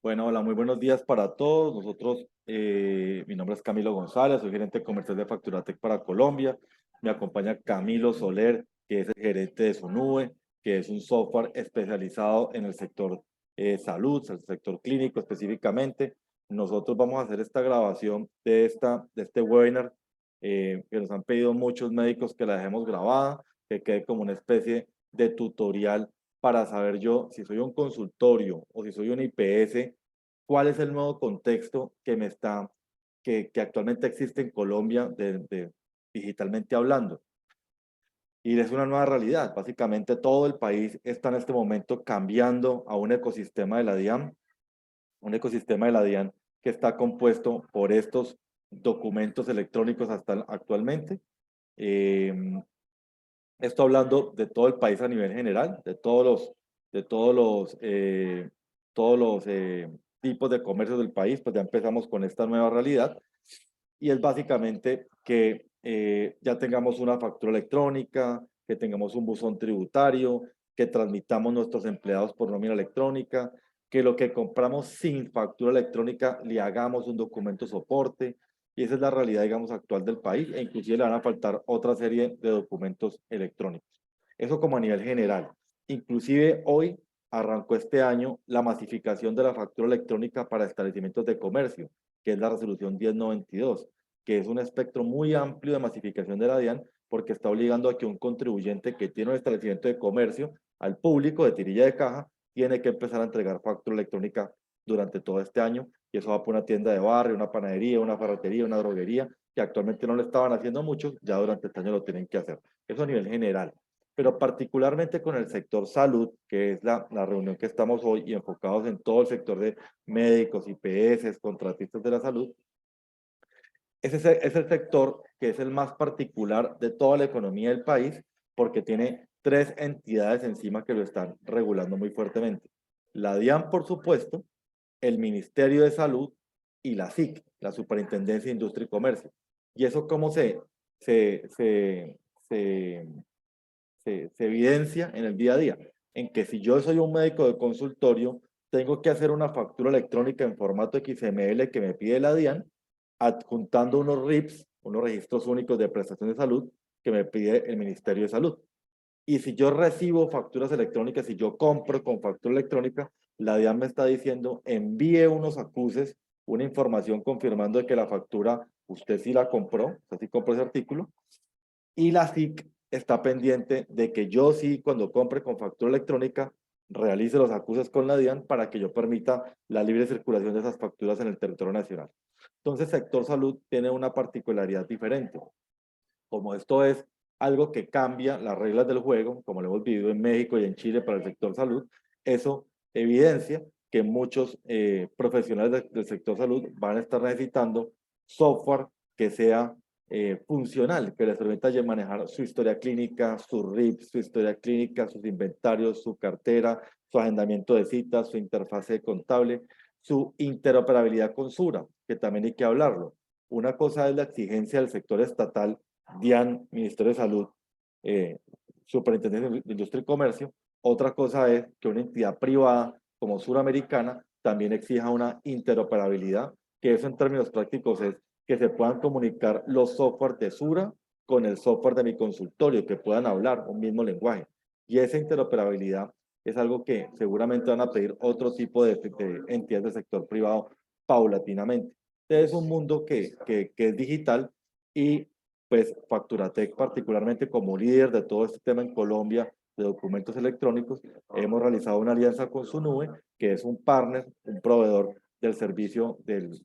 Bueno, hola, muy buenos días para todos. Mi nombre es Camilo González, soy gerente comercial de Facturatec para Colombia. Me acompaña Camilo Soler, que es el gerente de Sonube, que es un software especializado en el sector salud, el sector clínico específicamente. Nosotros vamos a hacer esta grabación de este webinar que nos han pedido muchos médicos que la dejemos grabada, que quede como una especie de tutorial para saber yo si soy un consultorio o si soy un IPS, cuál es el nuevo contexto que actualmente existe en Colombia digitalmente hablando. Y es una nueva realidad. Básicamente todo el país está en este momento cambiando a un ecosistema de la DIAN, un ecosistema de la DIAN que está compuesto por estos documentos electrónicos hasta actualmente. Eh, Esto hablando de todo el país a nivel general, de todos los tipos de comercios del país, pues ya empezamos con esta nueva realidad y es básicamente que ya tengamos una factura electrónica, que tengamos un buzón tributario, que transmitamos nuestros empleados por nómina electrónica, que lo que compramos sin factura electrónica le hagamos un documento soporte, y esa es la realidad, digamos, actual del país, e inclusive le van a faltar otra serie de documentos electrónicos. Eso como a nivel general. Inclusive hoy arrancó este año la masificación de la factura electrónica para establecimientos de comercio, que es la resolución 1092, que es un espectro muy amplio de masificación de la DIAN, porque está obligando a que un contribuyente que tiene un establecimiento de comercio al público de tirilla de caja tiene que empezar a entregar factura electrónica durante todo este año, y eso va por una tienda de barrio, una panadería, una ferretería, una droguería, que actualmente no lo estaban haciendo mucho, ya durante este año lo tienen que hacer. Eso a nivel general. Pero particularmente con el sector salud, que es la reunión que estamos hoy y enfocados en todo el sector de médicos, IPS, contratistas de la salud, es el sector que es el más particular de toda la economía del país porque tiene tres entidades encima que lo están regulando muy fuertemente. La DIAN, por supuesto, el Ministerio de Salud y la SIC, la Superintendencia de Industria y Comercio. ¿Y eso cómo se, se, se, se evidencia en el día a día? En que si yo soy un médico de consultorio, tengo que hacer una factura electrónica en formato XML que me pide la DIAN, adjuntando unos RIPs, unos registros únicos de prestación de salud, que me pide el Ministerio de Salud. Y si yo recibo facturas electrónicas, si yo compro con factura electrónica, la DIAN me está diciendo, envíe unos acuses, una información confirmando de que la factura, usted sí la compró, usted sí compró ese artículo, y la SIC está pendiente de que yo sí, cuando compre con factura electrónica, realice los acuses con la DIAN para que yo permita la libre circulación de esas facturas en el territorio nacional. Entonces, sector salud tiene una particularidad diferente. Como esto es algo que cambia las reglas del juego, como lo hemos vivido en México y en Chile para el sector salud, eso evidencia que muchos profesionales del sector salud van a estar necesitando software que sea funcional, que les permita manejar su historia clínica, su RIP, su historia clínica, sus inventarios, su cartera, su agendamiento de citas, su interfase contable, su interoperabilidad con Sura, que también hay que hablarlo. Una cosa es la exigencia del sector estatal, DIAN, Ministerio de Salud, eh, Superintendencia de Industria y Comercio. Otra cosa es que una entidad privada como Suramericana también exija una interoperabilidad, que eso en términos prácticos es que se puedan comunicar los softwares de Sura con el software de mi consultorio, que puedan hablar un mismo lenguaje. Y esa interoperabilidad es algo que seguramente van a pedir otro tipo de entidades del sector privado paulatinamente. Entonces, es un mundo que es digital y pues Facturatec, particularmente como líder de todo este tema en Colombia de documentos electrónicos, hemos realizado una alianza con su nube, que es un partner, un proveedor del servicio del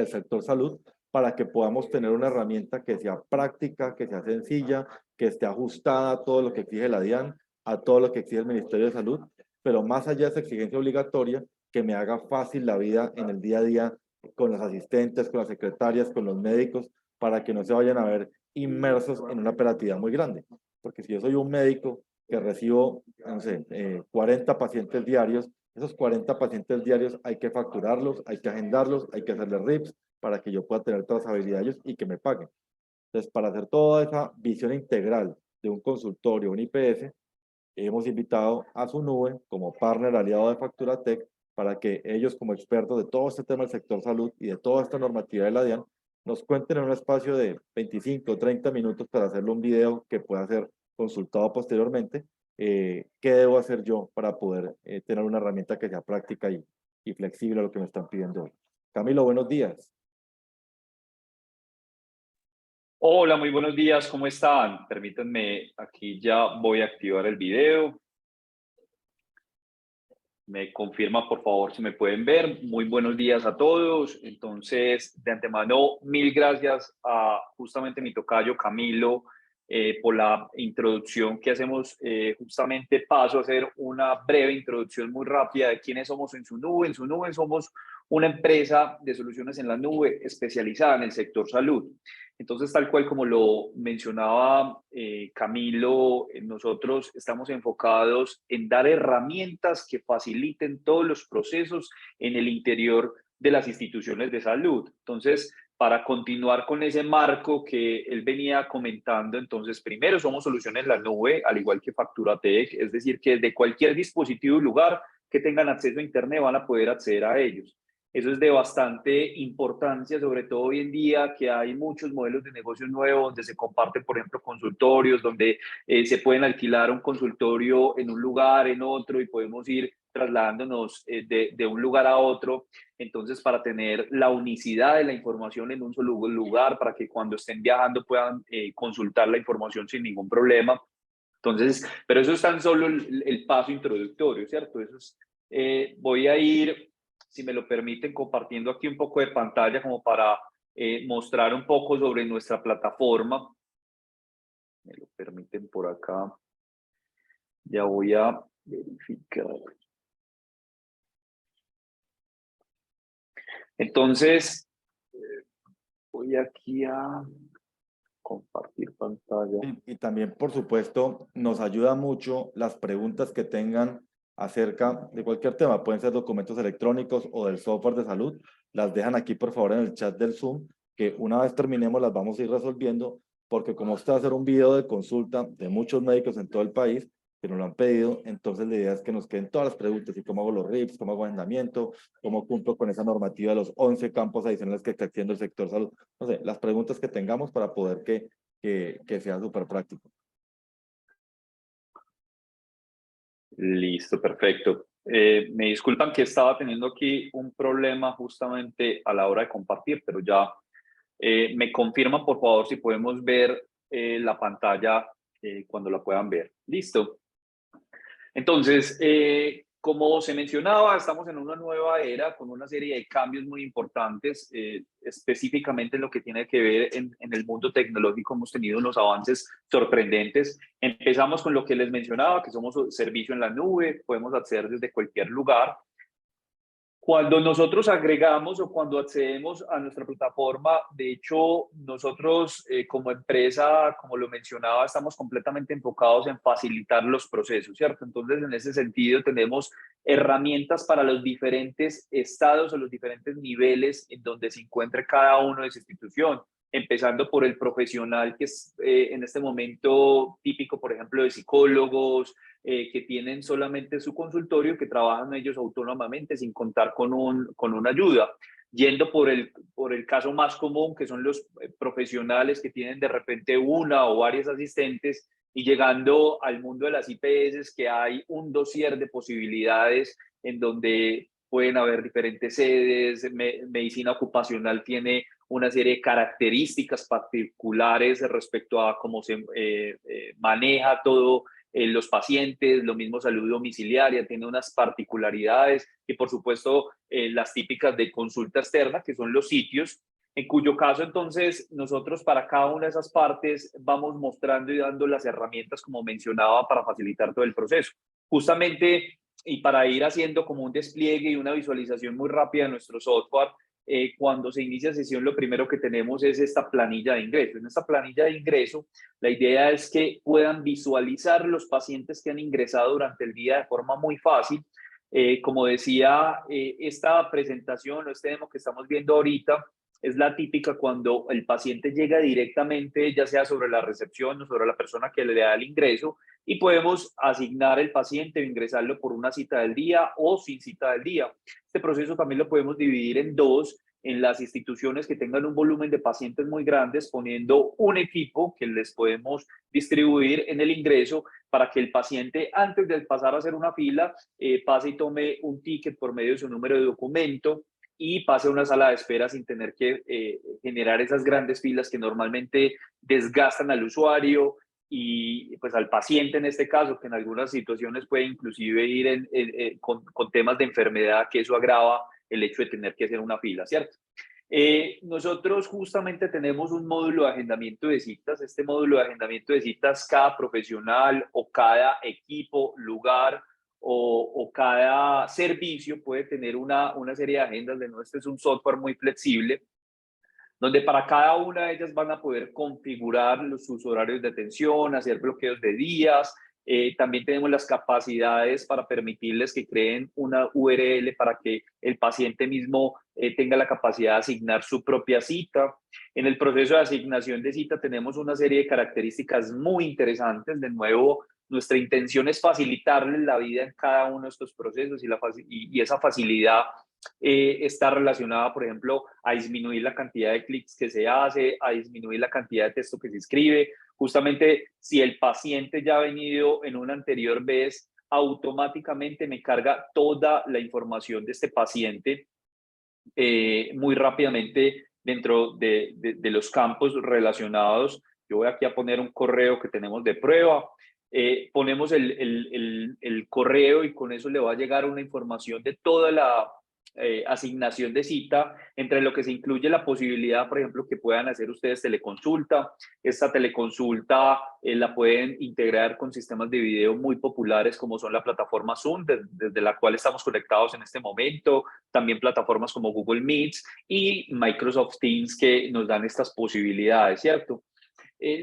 sector salud, para que podamos tener una herramienta que sea práctica, que sea sencilla, que esté ajustada a todo lo que exige la DIAN, a todo lo que exige el Ministerio de Salud, pero más allá de esa exigencia obligatoria, que me haga fácil la vida en el día a día con los asistentes, con las secretarias, con los médicos, para que no se vayan a ver inmersos en una operatividad muy grande. Porque si yo soy un médico que recibo, no sé, 40 pacientes diarios, esos 40 pacientes diarios hay que facturarlos, hay que agendarlos, hay que hacerles RIPs para que yo pueda tener trazabilidad de ellos y que me paguen. Entonces, para hacer toda esa visión integral de un consultorio, un IPS, hemos invitado a su nube como partner aliado de Facturatec para que ellos como expertos de todo este tema del sector salud y de toda esta normativa de la DIAN nos cuenten en un espacio de 25 o 30 minutos para hacerle un video que pueda ser consultado posteriormente, qué debo hacer yo para poder tener una herramienta que sea práctica y flexible a lo que me están pidiendo hoy. Camilo, buenos días. Hola, muy buenos días, ¿cómo están? Permítanme, aquí ya voy a activar el video. Me confirma, por favor, si me pueden ver. Muy buenos días a todos. Entonces, de antemano, mil gracias a justamente mi tocayo Camilo por la introducción que hacemos. Justamente paso a hacer una breve introducción muy rápida de quiénes somos en Sunube. En Sunube somos una empresa de soluciones en la nube especializada en el sector salud. Entonces, tal cual como lo mencionaba Camilo, nosotros estamos enfocados en dar herramientas que faciliten todos los procesos en el interior de las instituciones de salud. Entonces, para continuar con ese marco que él venía comentando, entonces, primero somos soluciones en la nube, al igual que FacturaTech, es decir, que desde cualquier dispositivo y lugar que tengan acceso a Internet van a poder acceder a ellos. Eso es de bastante importancia, sobre todo hoy en día que hay muchos modelos de negocio nuevos donde se comparten, por ejemplo, consultorios, donde se pueden alquilar un consultorio en un lugar, en otro, y podemos ir trasladándonos de un lugar a otro. Entonces, para tener la unicidad de la información en un solo lugar, para que cuando estén viajando puedan consultar la información sin ningún problema. Entonces, pero eso es tan solo el paso introductorio, ¿cierto? Eso es, voy a ir, si me lo permiten, compartiendo aquí un poco de pantalla como para mostrar un poco sobre nuestra plataforma. Me lo permiten por acá. Ya voy a verificar. Entonces, voy aquí a compartir pantalla. Y también, por supuesto, nos ayuda mucho las preguntas que tengan acerca de cualquier tema. Pueden ser documentos electrónicos o del software de salud. Las dejan aquí, por favor, en el chat del Zoom, que una vez terminemos las vamos a ir resolviendo, porque como usted va a hacer un video de consulta de muchos médicos en todo el país, que nos lo han pedido, entonces la idea es que nos queden todas las preguntas, y cómo hago los RIPs, cómo hago agendamiento, cómo cumplo con esa normativa de los 11 campos adicionales que está haciendo el sector salud. No sé, las preguntas que tengamos para poder que sea súper práctico. Listo, perfecto. Me disculpan que estaba teniendo aquí un problema justamente a la hora de compartir, pero ya me confirman, por favor, si podemos ver la pantalla cuando la puedan ver. Listo. Entonces, como se mencionaba, estamos en una nueva era con una serie de cambios muy importantes, específicamente en lo que tiene que ver en el mundo tecnológico. Hemos tenido unos avances sorprendentes. Empezamos con lo que les mencionaba, que somos servicio en la nube, podemos acceder desde cualquier lugar. Cuando nosotros agregamos o cuando accedemos a nuestra plataforma, de hecho, nosotros como empresa, como lo mencionaba, estamos completamente enfocados en facilitar los procesos, ¿cierto? Entonces, en ese sentido, tenemos herramientas para los diferentes estados o los diferentes niveles en donde se encuentre cada uno de esa institución, empezando por el profesional, que es en este momento típico, por ejemplo, de psicólogos, que tienen solamente su consultorio, que trabajan ellos autónomamente sin contar con una ayuda. Yendo por el caso más común, que son los profesionales que tienen de repente una o varias asistentes, y llegando al mundo de las IPS, que hay un dossier de posibilidades en donde pueden haber diferentes sedes. Medicina ocupacional tiene una serie de características particulares respecto a cómo se maneja todo los pacientes. Lo mismo salud domiciliaria tiene unas particularidades, y por supuesto las típicas de consulta externa, que son los sitios, en cuyo caso entonces nosotros para cada una de esas partes vamos mostrando y dando las herramientas, como mencionaba, para facilitar todo el proceso. Justamente, y para ir haciendo como un despliegue y una visualización muy rápida de nuestro software, cuando se inicia sesión, lo primero que tenemos es esta planilla de ingreso. En esta planilla de ingreso, la idea es que puedan visualizar los pacientes que han ingresado durante el día de forma muy fácil. Como decía, esta presentación o este demo que estamos viendo ahorita es la típica cuando el paciente llega directamente, ya sea sobre la recepción o sobre la persona que le da el ingreso, y podemos asignar el paciente o ingresarlo por una cita del día o sin cita del día. Este proceso también lo podemos dividir en dos, en las instituciones que tengan un volumen de pacientes muy grandes, poniendo un equipo que les podemos distribuir en el ingreso para que el paciente, antes de pasar a hacer una fila, pase y tome un ticket por medio de su número de documento y pase a una sala de espera sin tener que generar esas grandes filas que normalmente desgastan al usuario y pues al paciente en este caso, que en algunas situaciones puede inclusive ir con temas de enfermedad, que eso agrava el hecho de tener que hacer una fila, ¿cierto? Nosotros justamente tenemos un módulo de agendamiento de citas. Este módulo de agendamiento de citas, cada profesional o cada equipo, lugar o cada servicio puede tener una serie de agendas. Este es un software muy flexible donde para cada una de ellas van a poder configurar sus horarios de atención, hacer bloqueos de días. También tenemos las capacidades para permitirles que creen una URL para que el paciente mismo tenga la capacidad de asignar su propia cita. En el proceso de asignación de cita tenemos una serie de características muy interesantes. De nuevo, nuestra intención es facilitarles la vida en cada uno de estos procesos y esa facilidad está relacionada, por ejemplo, a disminuir la cantidad de clics que se hace, a disminuir la cantidad de texto que se escribe. Justamente, si el paciente ya ha venido en una anterior vez, automáticamente me carga toda la información de este paciente muy rápidamente dentro de los campos relacionados. Yo voy aquí a poner un correo que tenemos de prueba. Ponemos el correo y con eso le va a llegar una información de toda la asignación de cita, entre lo que se incluye la posibilidad, por ejemplo, que puedan hacer ustedes teleconsulta. Esta teleconsulta la pueden integrar con sistemas de video muy populares como son la plataforma Zoom, desde la cual estamos conectados en este momento, también plataformas como Google Meets y Microsoft Teams que nos dan estas posibilidades, ¿cierto?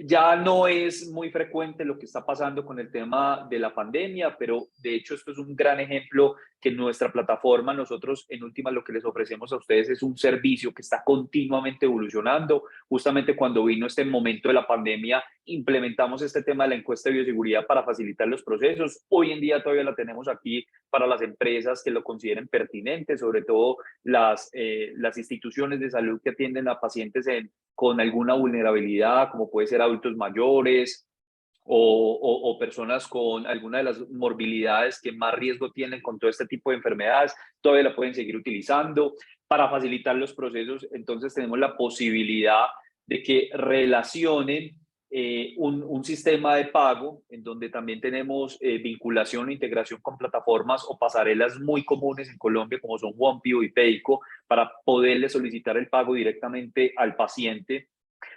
Ya no es muy frecuente lo que está pasando con el tema de la pandemia, pero de hecho esto es un gran ejemplo que en nuestra plataforma nosotros en última lo que les ofrecemos a ustedes es un servicio que está continuamente evolucionando. Justamente cuando vino este momento de la pandemia implementamos este tema de la encuesta de bioseguridad para facilitar los procesos. Hoy en día todavía la tenemos aquí para las empresas que lo consideren pertinente, sobre todo las instituciones de salud que atienden a pacientes con alguna vulnerabilidad, como puede ser adultos mayores o personas con alguna de las morbilidades que más riesgo tienen con todo este tipo de enfermedades, todavía la pueden seguir utilizando para facilitar los procesos. Entonces tenemos la posibilidad de que relacionen un sistema de pago en donde también tenemos vinculación e integración con plataformas o pasarelas muy comunes en Colombia como son OnePio y Payco para poderle solicitar el pago directamente al paciente.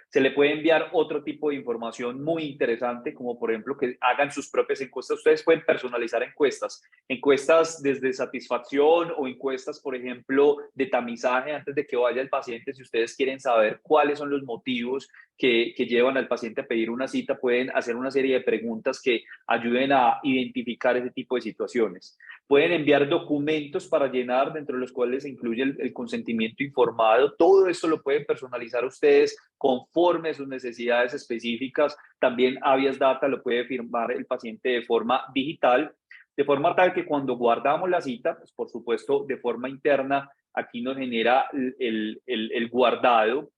Se le puede enviar otro tipo de información muy interesante, como por ejemplo que hagan sus propias encuestas. Ustedes pueden personalizar encuestas desde satisfacción o encuestas, por ejemplo, de tamizaje antes de que vaya el paciente. Si ustedes quieren saber cuáles son los motivos que llevan al paciente a pedir una cita, pueden hacer una serie de preguntas que ayuden a identificar ese tipo de situaciones. Pueden enviar documentos para llenar, dentro de los cuales se incluye el consentimiento informado. Todo esto lo pueden personalizar ustedes conforme a sus necesidades específicas. También Avias Data lo puede firmar el paciente de forma digital, de forma tal que cuando guardamos la cita, pues por supuesto de forma interna, aquí nos genera el guardado.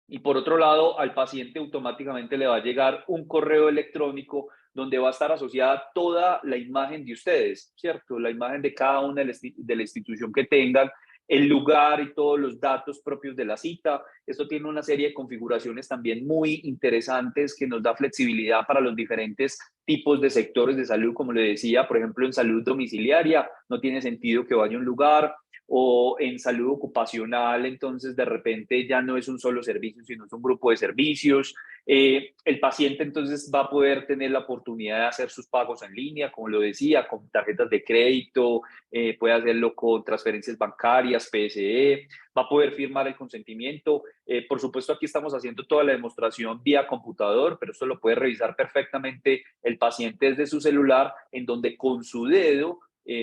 Y por otro lado, al paciente automáticamente le va a llegar un correo electrónico donde va a estar asociada toda la imagen de ustedes, ¿cierto? La imagen de cada una de la institución que tengan, el lugar y todos los datos propios de la cita. Esto tiene una serie de configuraciones también muy interesantes que nos da flexibilidad para los diferentes tipos de sectores de salud, como le decía, por ejemplo, en salud domiciliaria, no tiene sentido que vaya a un lugar, o en salud ocupacional, entonces de repente ya no es un solo servicio, sino es un grupo de servicios. El paciente entonces va a poder tener la oportunidad de hacer sus pagos en línea, como lo decía, con tarjetas de crédito, puede hacerlo con transferencias bancarias, PSE, va a poder firmar el consentimiento. Por supuesto, aquí estamos haciendo toda la demostración vía computador, pero esto lo puede revisar perfectamente el paciente desde su celular, en donde con su dedo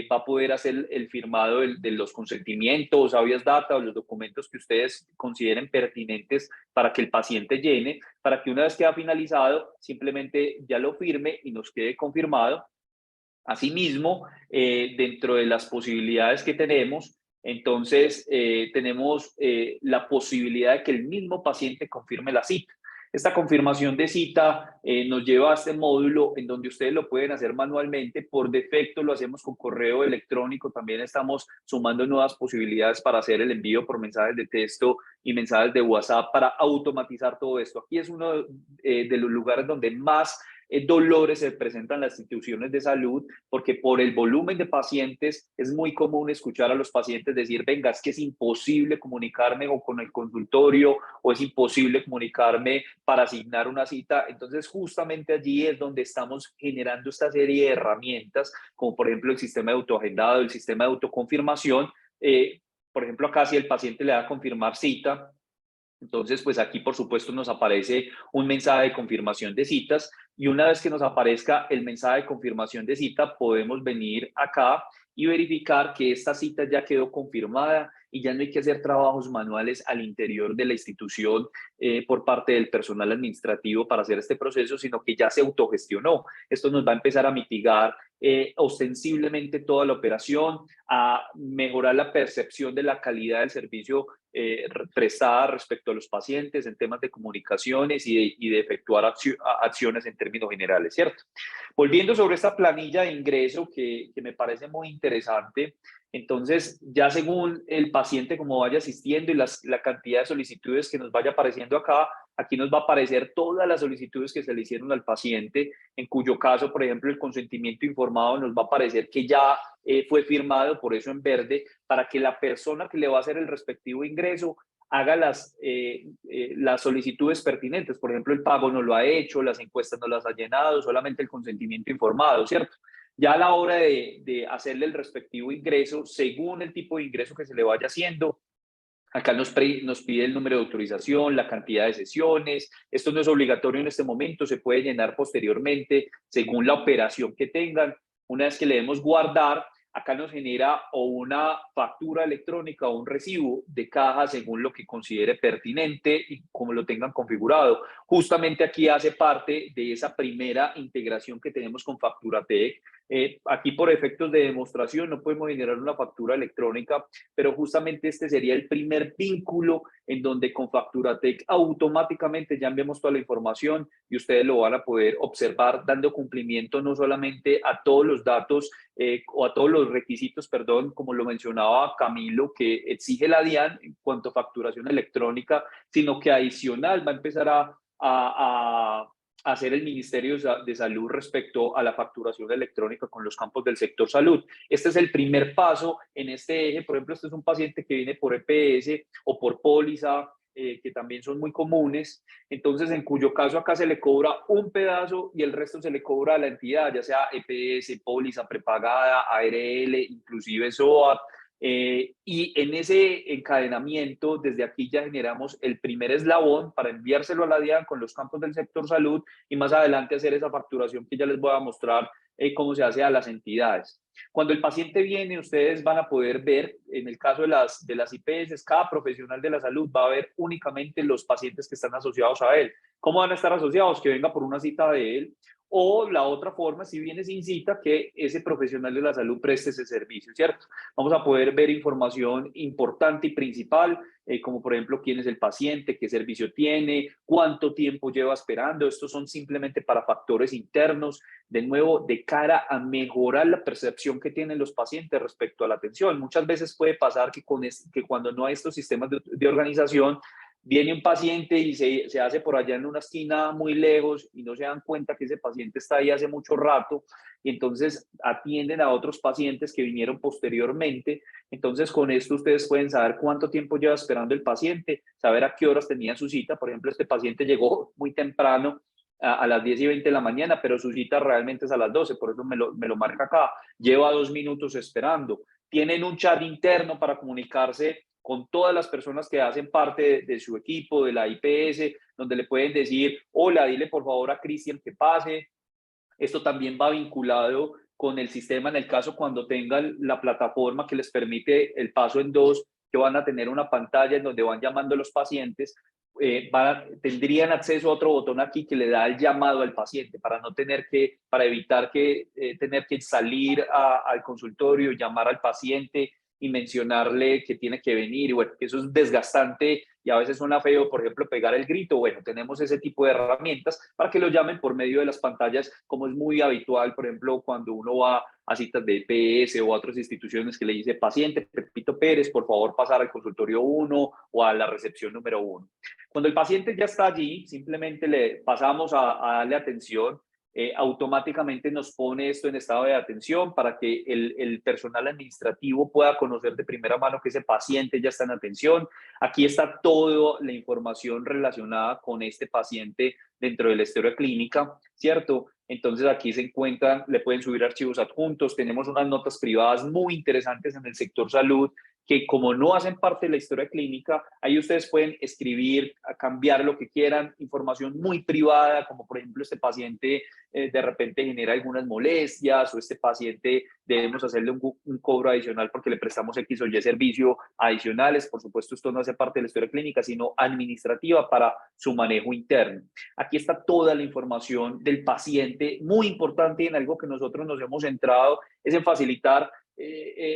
va a poder hacer el firmado de los consentimientos, habeas data o los documentos que ustedes consideren pertinentes para que el paciente llene, para que una vez que ha finalizado, simplemente ya lo firme y nos quede confirmado. Asimismo, dentro de las posibilidades que tenemos, entonces tenemos la posibilidad de que el mismo paciente confirme la cita. Esta confirmación de cita nos lleva a este módulo en donde ustedes lo pueden hacer manualmente. Por defecto lo hacemos con correo electrónico. También estamos sumando nuevas posibilidades para hacer el envío por mensajes de texto y mensajes de WhatsApp para automatizar todo esto. Aquí es uno de los lugares donde más dolores se presentan las instituciones de salud, porque por el volumen de pacientes es muy común escuchar a los pacientes decir, venga, es que es imposible comunicarme o con el consultorio o es imposible comunicarme para asignar una cita. Entonces, justamente allí es donde estamos generando esta serie de herramientas, como por ejemplo el sistema de autoagendado, el sistema de autoconfirmación. Por ejemplo, acá si el paciente le da a confirmar cita, entonces, pues aquí, por supuesto, nos aparece un mensaje de confirmación de citas y una vez que nos aparezca el mensaje de confirmación de cita, podemos venir acá y verificar que esta cita ya quedó confirmada y ya no hay que hacer trabajos manuales al interior de la institución por parte del personal administrativo para hacer este proceso, sino que ya se autogestionó. Esto nos va a empezar a mitigar ostensiblemente toda la operación, a mejorar la percepción de la calidad del servicio prestada respecto a los pacientes en temas de comunicaciones y de efectuar acciones en términos generales, ¿cierto? Volviendo sobre esta planilla de ingreso que me parece muy interesante, entonces ya según el paciente como vaya asistiendo y la cantidad de solicitudes que nos vaya apareciendo acá, aquí nos va a aparecer todas las solicitudes que se le hicieron al paciente, en cuyo caso, por ejemplo, el consentimiento informado nos va a aparecer que ya fue firmado, por eso en verde, para que la persona que le va a hacer el respectivo ingreso haga las solicitudes pertinentes. Por ejemplo, el pago no lo ha hecho, las encuestas no las ha llenado, solamente el consentimiento informado, ¿cierto? Ya a la hora de hacerle el respectivo ingreso, según el tipo de ingreso que se le vaya haciendo, acá nos pide el número de autorización, la cantidad de sesiones. Esto no es obligatorio en este momento, se puede llenar posteriormente según la operación que tengan. Una vez que le demos guardar, acá nos genera o una factura electrónica o un recibo de caja según lo que considere pertinente y como lo tengan configurado. Justamente aquí hace parte de esa primera integración que tenemos con FacturaTech. Aquí por efectos de demostración no podemos generar una factura electrónica, pero justamente este sería el primer vínculo en donde con FacturaTech automáticamente ya enviamos toda la información y ustedes lo van a poder observar dando cumplimiento no solamente a todos los datos o a todos los requisitos, perdón, como lo mencionaba Camilo, que exige la DIAN en cuanto a facturación electrónica, sino que adicional va a empezar a hacer el Ministerio de Salud respecto a la facturación electrónica con los campos del sector salud. Este es el primer paso en este eje. Por ejemplo, este es un paciente que viene por EPS o por póliza, que también son muy comunes. Entonces, en cuyo caso acá se le cobra un pedazo y el resto se le cobra a la entidad, ya sea EPS, póliza prepagada, ARL, inclusive SOAT. Y en ese encadenamiento, desde aquí ya generamos el primer eslabón para enviárselo a la DIAN con los campos del sector salud y más adelante hacer esa facturación que ya les voy a mostrar cómo se hace a las entidades. Cuando el paciente viene, ustedes van a poder ver, en el caso de las IPS, cada profesional de la salud va a ver únicamente los pacientes que están asociados a él. ¿Cómo van a estar asociados? Que venga por una cita de él. O la otra forma, si viene sin cita, que ese profesional de la salud preste ese servicio, ¿cierto? Vamos a poder ver información importante y principal, como por ejemplo quién es el paciente, qué servicio tiene, cuánto tiempo lleva esperando. Estos son simplemente para factores internos, de nuevo, de cara a mejorar la percepción que tienen los pacientes respecto a la atención. Muchas veces puede pasar que cuando no hay estos sistemas de organización, viene un paciente y se hace por allá en una esquina muy lejos y no se dan cuenta que ese paciente está ahí hace mucho rato y entonces atienden a otros pacientes que vinieron posteriormente. Entonces con esto ustedes pueden saber cuánto tiempo lleva esperando el paciente, saber a qué horas tenía su cita. Por ejemplo, este paciente llegó muy temprano a las 10:20 de la mañana, pero su cita realmente es a las 12, por eso me lo marca acá. Lleva 2 minutos esperando. Tienen un chat interno para comunicarse con todas las personas que hacen parte de su equipo, de la IPS, donde le pueden decir, hola, dile por favor a Cristian que pase. Esto también va vinculado con el sistema en el caso cuando tengan la plataforma que les permite el paso en dos, que van a tener una pantalla en donde van llamando a los pacientes, tendrían acceso a otro botón aquí que le da el llamado al paciente para no tener que, para evitar que tener que salir al consultorio, llamar al paciente y mencionarle que tiene que venir, y bueno, que eso es desgastante y a veces suena feo, por ejemplo, pegar el grito. Bueno, tenemos ese tipo de herramientas para que lo llamen por medio de las pantallas, como es muy habitual, por ejemplo, cuando uno va a citas de EPS o a otras instituciones que le dice, paciente Pepito Pérez, por favor pasar al consultorio 1 o a la recepción número 1. Cuando el paciente ya está allí, simplemente le pasamos a darle atención. Automáticamente nos pone esto en estado de atención para que el personal administrativo pueda conocer de primera mano que ese paciente ya está en atención. Aquí está toda la información relacionada con este paciente dentro de la historia clínica, ¿cierto? Entonces aquí se encuentran, le pueden subir archivos adjuntos, tenemos unas notas privadas muy interesantes en el sector salud que como no hacen parte de la historia clínica, ahí ustedes pueden escribir, cambiar lo que quieran, información muy privada, como por ejemplo este paciente de repente genera algunas molestias o este paciente debemos hacerle un cobro adicional porque le prestamos X o Y servicio adicionales. Por supuesto, esto no hace parte de la historia clínica, sino administrativa para su manejo interno. Aquí está toda la información del paciente, muy importante, en algo que nosotros nos hemos centrado es en facilitar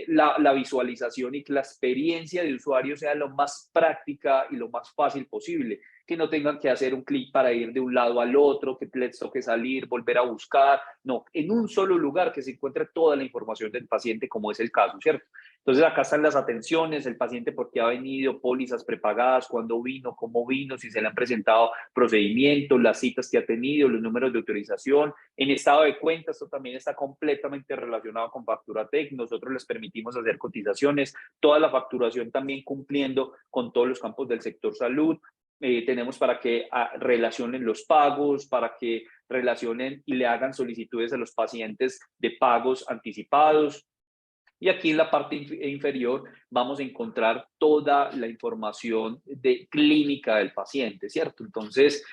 la visualización y que la experiencia de usuario sea lo más práctica y lo más fácil posible, que no tengan que hacer un clic para ir de un lado al otro, que les toque salir, volver a buscar, no, en un solo lugar que se encuentre toda la información del paciente, como es el caso, ¿cierto? Entonces acá están las atenciones, el paciente por qué ha venido, pólizas prepagadas, cuándo vino, cómo vino, si se le han presentado procedimientos, las citas que ha tenido, los números de autorización, en estado de cuenta. Esto también está completamente relacionado con FacturaTech. Nosotros les permitimos hacer cotizaciones, toda la facturación también cumpliendo con todos los campos del sector salud. Tenemos para que relacionen los pagos, para que relacionen y le hagan solicitudes a los pacientes de pagos anticipados. Y aquí en la parte inferior vamos a encontrar toda la información de clínica del paciente, ¿cierto? Entonces,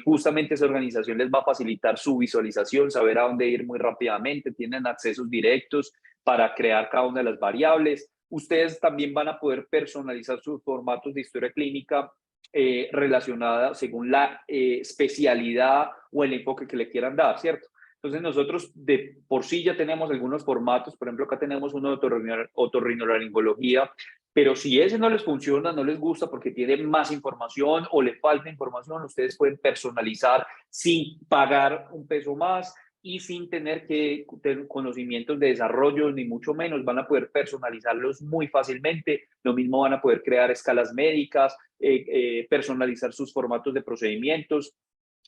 justamente esa organización les va a facilitar su visualización, saber a dónde ir muy rápidamente, tienen accesos directos para crear cada una de las variables. Ustedes también van a poder personalizar sus formatos de historia clínica relacionada según la especialidad o el enfoque que le quieran dar, ¿cierto? Entonces nosotros de por sí ya tenemos algunos formatos, por ejemplo acá tenemos uno de otorrinolaringología, pero si ese no les funciona, no les gusta porque tiene más información o le falta información, ustedes pueden personalizar sin pagar un peso más y sin tener que tener conocimientos de desarrollo, ni mucho menos, van a poder personalizarlos muy fácilmente. Lo mismo van a poder crear escalas médicas, personalizar sus formatos de procedimientos.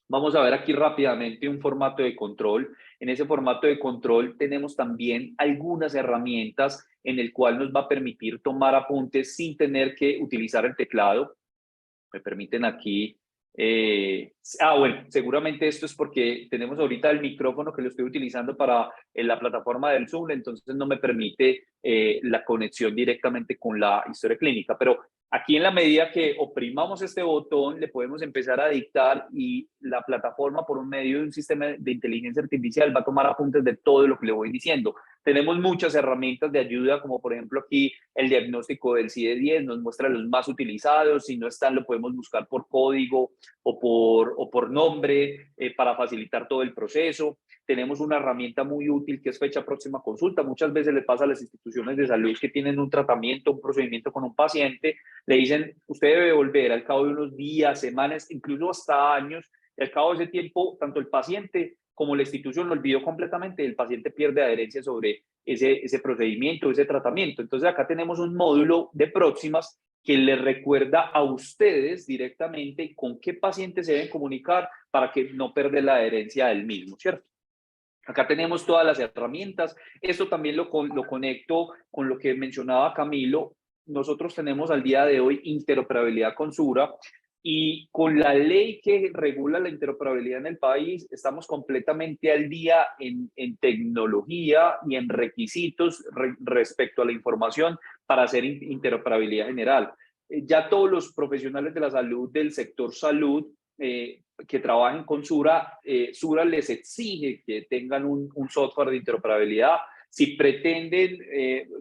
Vamos a ver aquí rápidamente un formato de control. En ese formato de control tenemos también algunas herramientas en el cual nos va a permitir tomar apuntes sin tener que utilizar el teclado. Me permiten aquí. Bueno, seguramente esto es porque tenemos ahorita el micrófono que lo estoy utilizando para la plataforma del Zoom, entonces no me permite la conexión directamente con la historia clínica, pero aquí en la medida que oprimamos este botón le podemos empezar a dictar y la plataforma por un medio de un sistema de inteligencia artificial va a tomar apuntes de todo lo que le voy diciendo. Tenemos muchas herramientas de ayuda, como por ejemplo aquí el diagnóstico del CIE-10 nos muestra los más utilizados. Si no están, lo podemos buscar por código o por nombre para facilitar todo el proceso. Tenemos una herramienta muy útil que es fecha próxima consulta. Muchas veces le pasa a las instituciones de salud que tienen un tratamiento, un procedimiento con un paciente, le dicen, usted debe volver al cabo de unos días, semanas, incluso hasta años, y al cabo de ese tiempo, tanto el paciente como la institución lo olvidó completamente, el paciente pierde adherencia sobre ese procedimiento, ese tratamiento. Entonces acá tenemos un módulo de próximas que les recuerda a ustedes directamente con qué paciente se deben comunicar para que no perder la adherencia del mismo, ¿cierto? Acá tenemos todas las herramientas. Esto también lo conecto con lo que mencionaba Camilo. Nosotros tenemos al día de hoy interoperabilidad con Sura y con la ley que regula la interoperabilidad en el país estamos completamente al día en tecnología y en requisitos respecto a la información para hacer interoperabilidad general. Ya todos los profesionales de la salud del sector salud que trabajen con Sura, Sura les exige que tengan un software de interoperabilidad. Si pretenden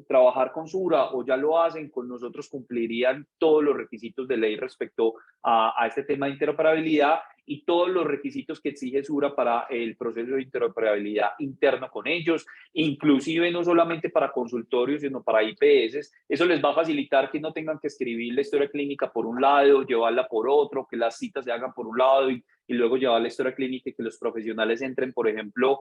trabajar con Sura o ya lo hacen, con nosotros cumplirían todos los requisitos de ley respecto a este tema de interoperabilidad y todos los requisitos que exige Sura para el proceso de interoperabilidad interno con ellos, inclusive no solamente para consultorios, sino para IPS. Eso les va a facilitar que no tengan que escribir la historia clínica por un lado, llevarla por otro, que las citas se hagan por un lado y luego llevar la historia clínica y que los profesionales entren, por ejemplo,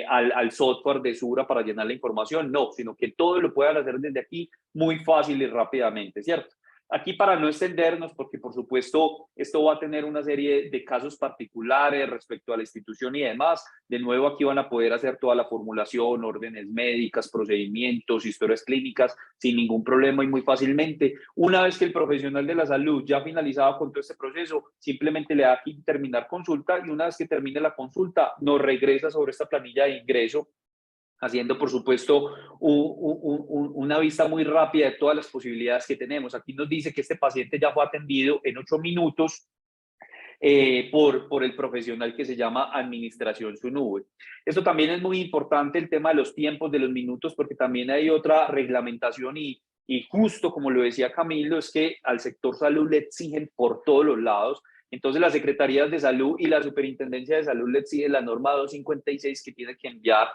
al software de Sura para llenar la información. No, sino que todo lo puedan hacer desde aquí muy fácil y rápidamente, ¿cierto? Aquí, para no extendernos, porque por supuesto esto va a tener una serie de casos particulares respecto a la institución y demás, de nuevo aquí van a poder hacer toda la formulación, órdenes médicas, procedimientos, historias clínicas sin ningún problema y muy fácilmente. Una vez que el profesional de la salud ya ha finalizado con todo este proceso, simplemente le da aquí terminar consulta y una vez que termine la consulta nos regresa sobre esta planilla de ingreso, haciendo, por supuesto, una vista muy rápida de todas las posibilidades que tenemos. Aquí nos dice que este paciente ya fue atendido en 8 minutos por el profesional que se llama Administración Su Nube. Esto también es muy importante, el tema de los tiempos de los minutos, porque también hay otra reglamentación y justo como lo decía Camilo, es que al sector salud le exigen por todos los lados. Entonces las secretarías de salud y la superintendencia de salud le exigen la norma 256 que tiene que enviar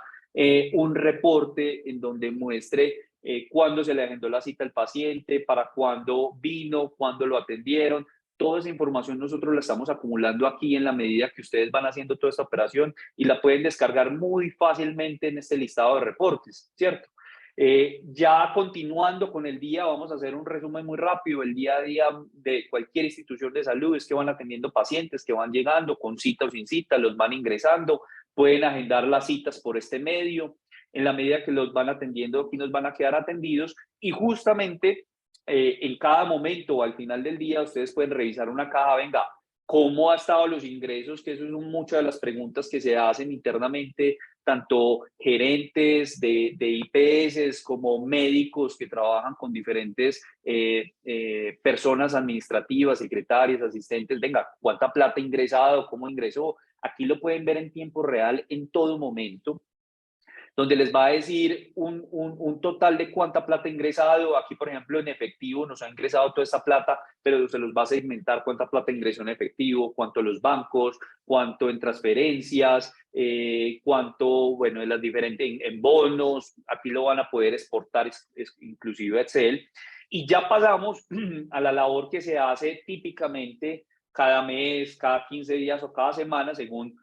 un reporte en donde muestre cuándo se le agendó la cita al paciente, para cuándo vino, cuándo lo atendieron. Toda esa información nosotros la estamos acumulando aquí en la medida que ustedes van haciendo toda esta operación y la pueden descargar muy fácilmente en este listado de reportes, ¿cierto? Ya continuando con el día, vamos a hacer un resumen muy rápido. El día a día de cualquier institución de salud es que van atendiendo pacientes que van llegando con cita o sin cita, los van ingresando, pueden agendar las citas por este medio. En la medida que los van atendiendo, aquí nos van a quedar atendidos y justamente en cada momento o al final del día ustedes pueden revisar una caja, venga, ¿cómo ha estado los ingresos? Que eso es muchas de las preguntas que se hacen internamente, tanto gerentes de IPS como médicos que trabajan con diferentes personas administrativas, secretarias, asistentes. Venga, ¿cuánta plata ha ingresado? ¿Cómo ingresó? Aquí lo pueden ver en tiempo real en todo momento, donde les va a decir un total de cuánta plata ha ingresado. Aquí, por ejemplo, en efectivo nos ha ingresado toda esta plata, pero se los va a segmentar cuánta plata ingresó en efectivo, cuánto en los bancos, cuánto en transferencias, cuánto, bueno, en las diferentes, en bonos. Aquí lo van a poder exportar, inclusive a Excel. Y ya pasamos a la labor que se hace típicamente cada mes, cada 15 días o cada semana, según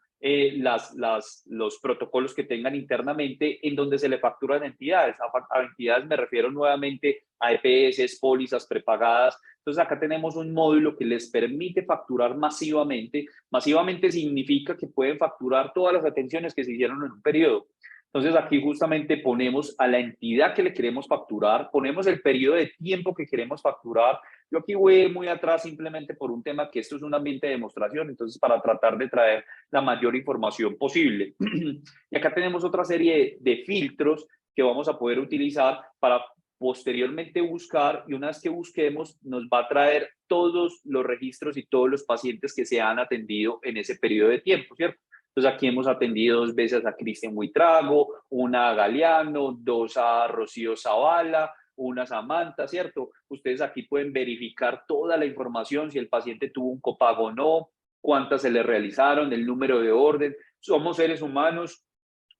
los protocolos que tengan internamente, en donde se le facturan entidades. A entidades me refiero nuevamente a EPS, pólizas prepagadas. Entonces acá tenemos un módulo que les permite facturar masivamente. Masivamente significa que pueden facturar todas las atenciones que se hicieron en un periodo. Entonces aquí justamente ponemos a la entidad que le queremos facturar, ponemos el periodo de tiempo que queremos facturar. Yo aquí voy muy atrás simplemente por un tema que esto es un ambiente de demostración, entonces para tratar de traer la mayor información posible. Y acá tenemos otra serie de filtros que vamos a poder utilizar para posteriormente buscar, y una vez que busquemos nos va a traer todos los registros y todos los pacientes que se han atendido en ese periodo de tiempo, ¿cierto? Entonces aquí hemos atendido 2 veces a Cristian Huitrago, una a Galeano, 2 a Rocío Zavala, una Samantha, ¿cierto? Ustedes aquí pueden verificar toda la información, si el paciente tuvo un copago o no, cuántas se le realizaron, el número de orden. Somos seres humanos,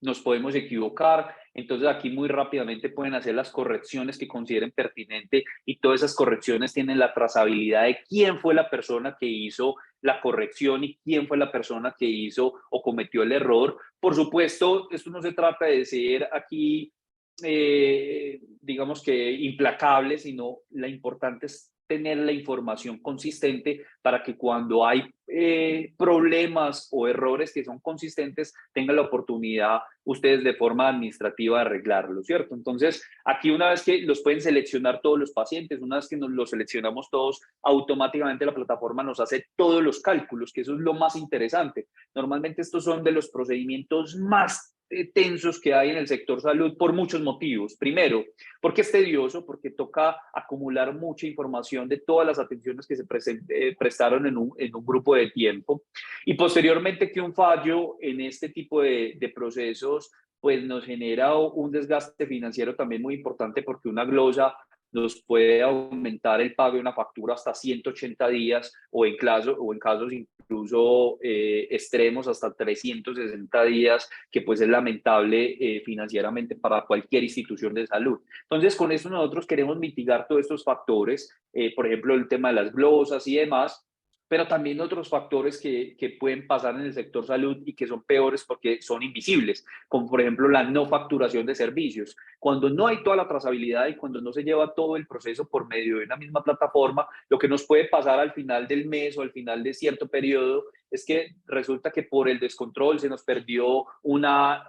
nos podemos equivocar, entonces aquí muy rápidamente pueden hacer las correcciones que consideren pertinente y todas esas correcciones tienen la trazabilidad de quién fue la persona que hizo la corrección y quién fue la persona que hizo o cometió el error. Por supuesto, esto no se trata de ser aquí, digamos que implacable, sino la importante es tener la información consistente para que cuando hay problemas o errores que son consistentes, tengan la oportunidad ustedes de forma administrativa de arreglarlo, ¿cierto? Entonces, aquí una vez que los pueden seleccionar todos los pacientes, una vez que nos los seleccionamos todos, automáticamente la plataforma nos hace todos los cálculos, que eso es lo más interesante. Normalmente estos son de los procedimientos más tensos que hay en el sector salud por muchos motivos. Primero, porque es tedioso, porque toca acumular mucha información de todas las atenciones que se prestaron en un grupo de tiempo. Y posteriormente que un fallo en este tipo de procesos pues nos genera un desgaste financiero también muy importante, porque una glosa nos puede aumentar el pago de una factura hasta 180 días o en casos incluso extremos hasta 360 días, que pues es lamentable financieramente para cualquier institución de salud. Entonces, con eso nosotros queremos mitigar todos estos factores, por ejemplo, el tema de las glosas y demás, pero también otros factores que pueden pasar en el sector salud y que son peores porque son invisibles, como por ejemplo la no facturación de servicios. Cuando no hay toda la trazabilidad y cuando no se lleva todo el proceso por medio de una misma plataforma, lo que nos puede pasar al final del mes o al final de cierto periodo es que resulta que por el descontrol se nos perdió una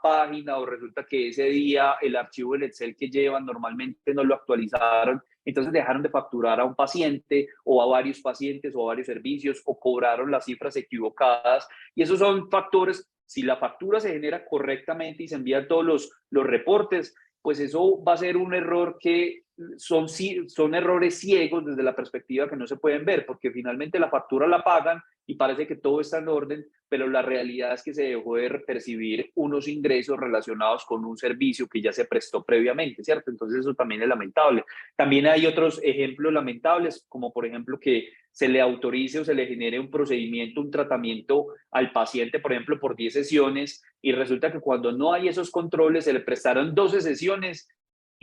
página, o resulta que ese día el archivo del Excel que llevan normalmente no lo actualizaron, entonces dejaron de facturar a un paciente o a varios pacientes o a varios servicios, o cobraron las cifras equivocadas. Y esos son factores. Si la factura se genera correctamente y se envían todos los reportes, pues eso va a ser un error que son errores ciegos desde la perspectiva que no se pueden ver, porque finalmente la factura la pagan y parece que todo está en orden, pero la realidad es que se dejó de percibir unos ingresos relacionados con un servicio que ya se prestó previamente, ¿cierto? Entonces eso también es lamentable. También hay otros ejemplos lamentables, como por ejemplo que se le autorice o se le genere un procedimiento, un tratamiento al paciente, por ejemplo, por 10 sesiones, y resulta que cuando no hay esos controles se le prestaron 12 sesiones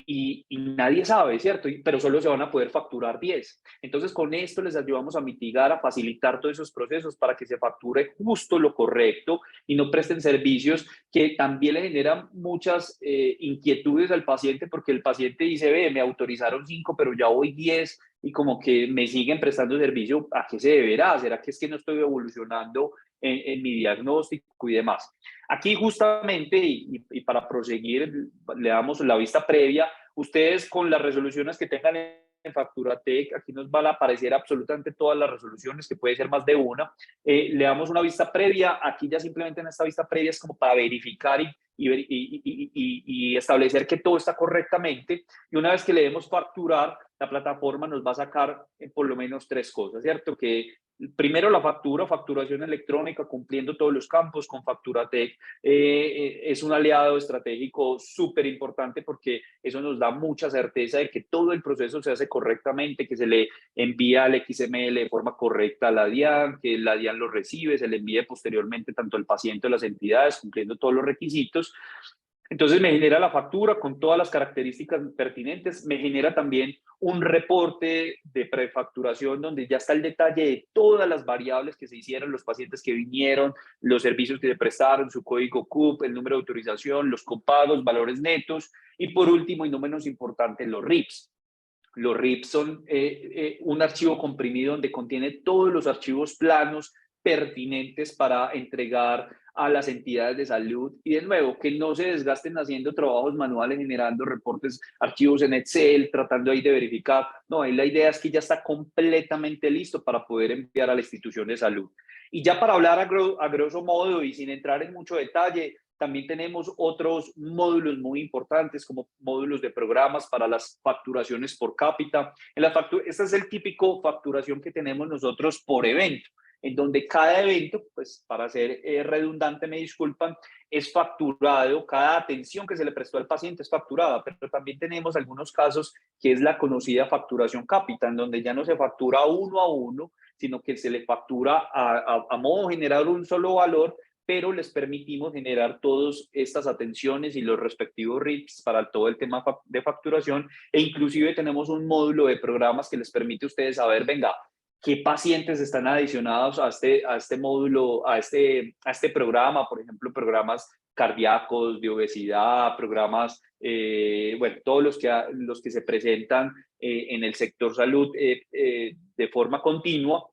y nadie sabe, ¿cierto? Pero solo se van a poder facturar 10. Entonces, con esto les ayudamos a mitigar, a facilitar todos esos procesos para que se facture justo lo correcto y no presten servicios que también le generan muchas inquietudes al paciente, porque el paciente dice, ve, me autorizaron 5, pero ya voy 10 y como que me siguen prestando servicio. ¿A qué se deberá? ¿Será que es que no estoy evolucionando en mi diagnóstico y demás? Aquí justamente, y para proseguir, le damos la vista previa. Ustedes con las resoluciones que tengan en Facturatec, aquí nos van a aparecer absolutamente todas las resoluciones, que puede ser más de una. Le damos una vista previa. Aquí ya simplemente en esta vista previa es como para verificar y establecer que todo está correctamente. Y una vez que le demos facturar, la plataforma nos va a sacar por lo menos 3 cosas, ¿cierto? Que primero la facturación electrónica, cumpliendo todos los campos con Facturatec. Es un aliado estratégico súper importante, porque eso nos da mucha certeza de que todo el proceso se hace correctamente, que se le envía al XML de forma correcta a la DIAN, que la DIAN lo recibe, se le envíe posteriormente tanto al paciente o las entidades, cumpliendo todos los requisitos. Entonces me genera la factura con todas las características pertinentes, me genera también un reporte de prefacturación donde ya está el detalle de todas las variables que se hicieron, los pacientes que vinieron, los servicios que se prestaron, su código CUP, el número de autorización, los copagos, valores netos, y por último y no menos importante, los RIPs. Los RIPs son un archivo comprimido donde contiene todos los archivos planos pertinentes para entregar a las entidades de salud, y de nuevo, que no se desgasten haciendo trabajos manuales, generando reportes, archivos en Excel, tratando ahí de verificar. No, ahí la idea es que ya está completamente listo para poder enviar a la institución de salud. Y ya para hablar a grosso modo y sin entrar en mucho detalle, también tenemos otros módulos muy importantes, como módulos de programas para las facturaciones por cápita. Este es el típico facturación que tenemos nosotros por evento, en donde cada evento, pues para ser redundante, me disculpan, es facturado. Cada atención que se le prestó al paciente es facturada, pero también tenemos algunos casos que es la conocida facturación cápita, en donde ya no se factura uno a uno, sino que se le factura a modo generar un solo valor, pero les permitimos generar todas estas atenciones y los respectivos RIPs para todo el tema de facturación, e inclusive tenemos un módulo de programas que les permite a ustedes saber, venga, qué pacientes están adicionados a este módulo, a este programa, por ejemplo, programas cardíacos, de obesidad, programas, bueno, todos los que se presentan en el sector salud de forma continua,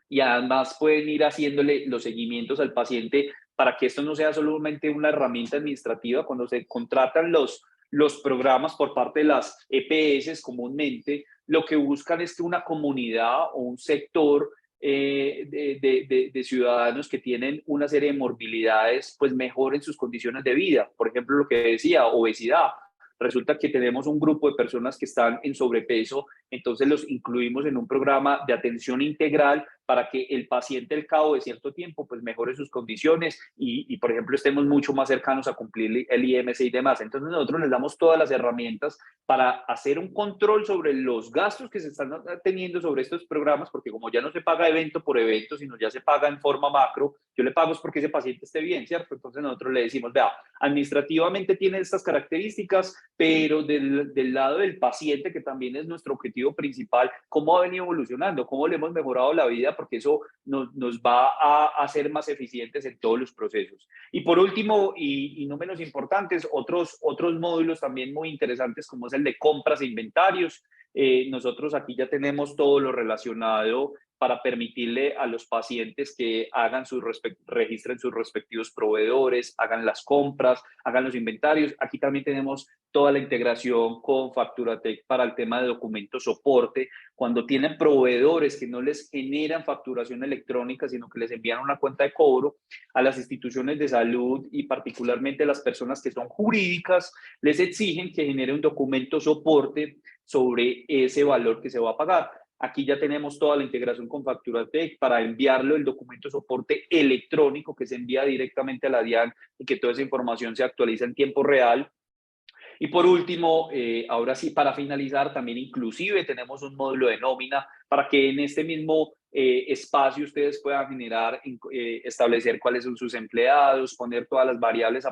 y además pueden ir haciéndole los seguimientos al paciente para que esto no sea solamente una herramienta administrativa. Cuando se contratan los programas por parte de las EPS comúnmente, lo que buscan es que una comunidad o un sector de ciudadanos que tienen una serie de morbilidades, pues mejoren sus condiciones de vida. Por ejemplo, lo que decía, obesidad. Resulta que tenemos un grupo de personas que están en sobrepeso, entonces los incluimos en un programa de atención integral para que el paciente al cabo de cierto tiempo pues mejore sus condiciones y por ejemplo estemos mucho más cercanos a cumplir el IMC y demás. Entonces nosotros les damos todas las herramientas para hacer un control sobre los gastos que se están teniendo sobre estos programas, porque como ya no se paga evento por evento, sino ya se paga en forma macro, yo le pago es porque ese paciente esté bien, ¿cierto? Entonces nosotros le decimos, vea, administrativamente tiene estas características, pero del lado del paciente, que también es nuestro objetivo principal, ¿cómo ha venido evolucionando? ¿Cómo le hemos mejorado la vida? Porque eso nos va a hacer más eficientes en todos los procesos. Y por último, y no menos importantes, otros módulos también muy interesantes, como es el de compras e inventarios. Nosotros aquí ya tenemos todo lo relacionado para permitirle a los pacientes que hagan registren sus respectivos proveedores, hagan las compras, hagan los inventarios. Aquí también tenemos toda la integración con Facturatech para el tema de documento soporte. Cuando tienen proveedores que no les generan facturación electrónica, sino que les envían una cuenta de cobro, a las instituciones de salud y particularmente a las personas que son jurídicas, les exigen que genere un documento soporte sobre ese valor que se va a pagar. Aquí ya tenemos toda la integración con Facturatech para enviarlo el documento soporte electrónico que se envía directamente a la DIAN y que toda esa información se actualiza en tiempo real. Y por último, ahora sí, para finalizar, también inclusive tenemos un módulo de nómina para que en este mismo espacio ustedes puedan generar, establecer cuáles son sus empleados, poner todas las variables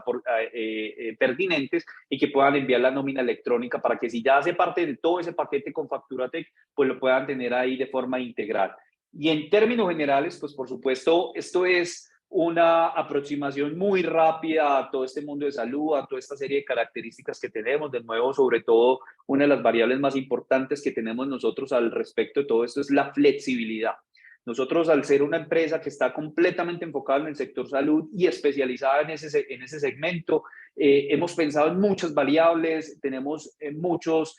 pertinentes y que puedan enviar la nómina electrónica para que si ya hace parte de todo ese paquete con Facturatech, pues lo puedan tener ahí de forma integral. Y en términos generales, pues por supuesto, esto es una aproximación muy rápida a todo este mundo de salud, a toda esta serie de características que tenemos. De nuevo, sobre todo, una de las variables más importantes que tenemos nosotros al respecto de todo esto es la flexibilidad. Nosotros, al ser una empresa que está completamente enfocada en el sector salud y especializada en ese segmento, hemos pensado en muchas variables, tenemos muchos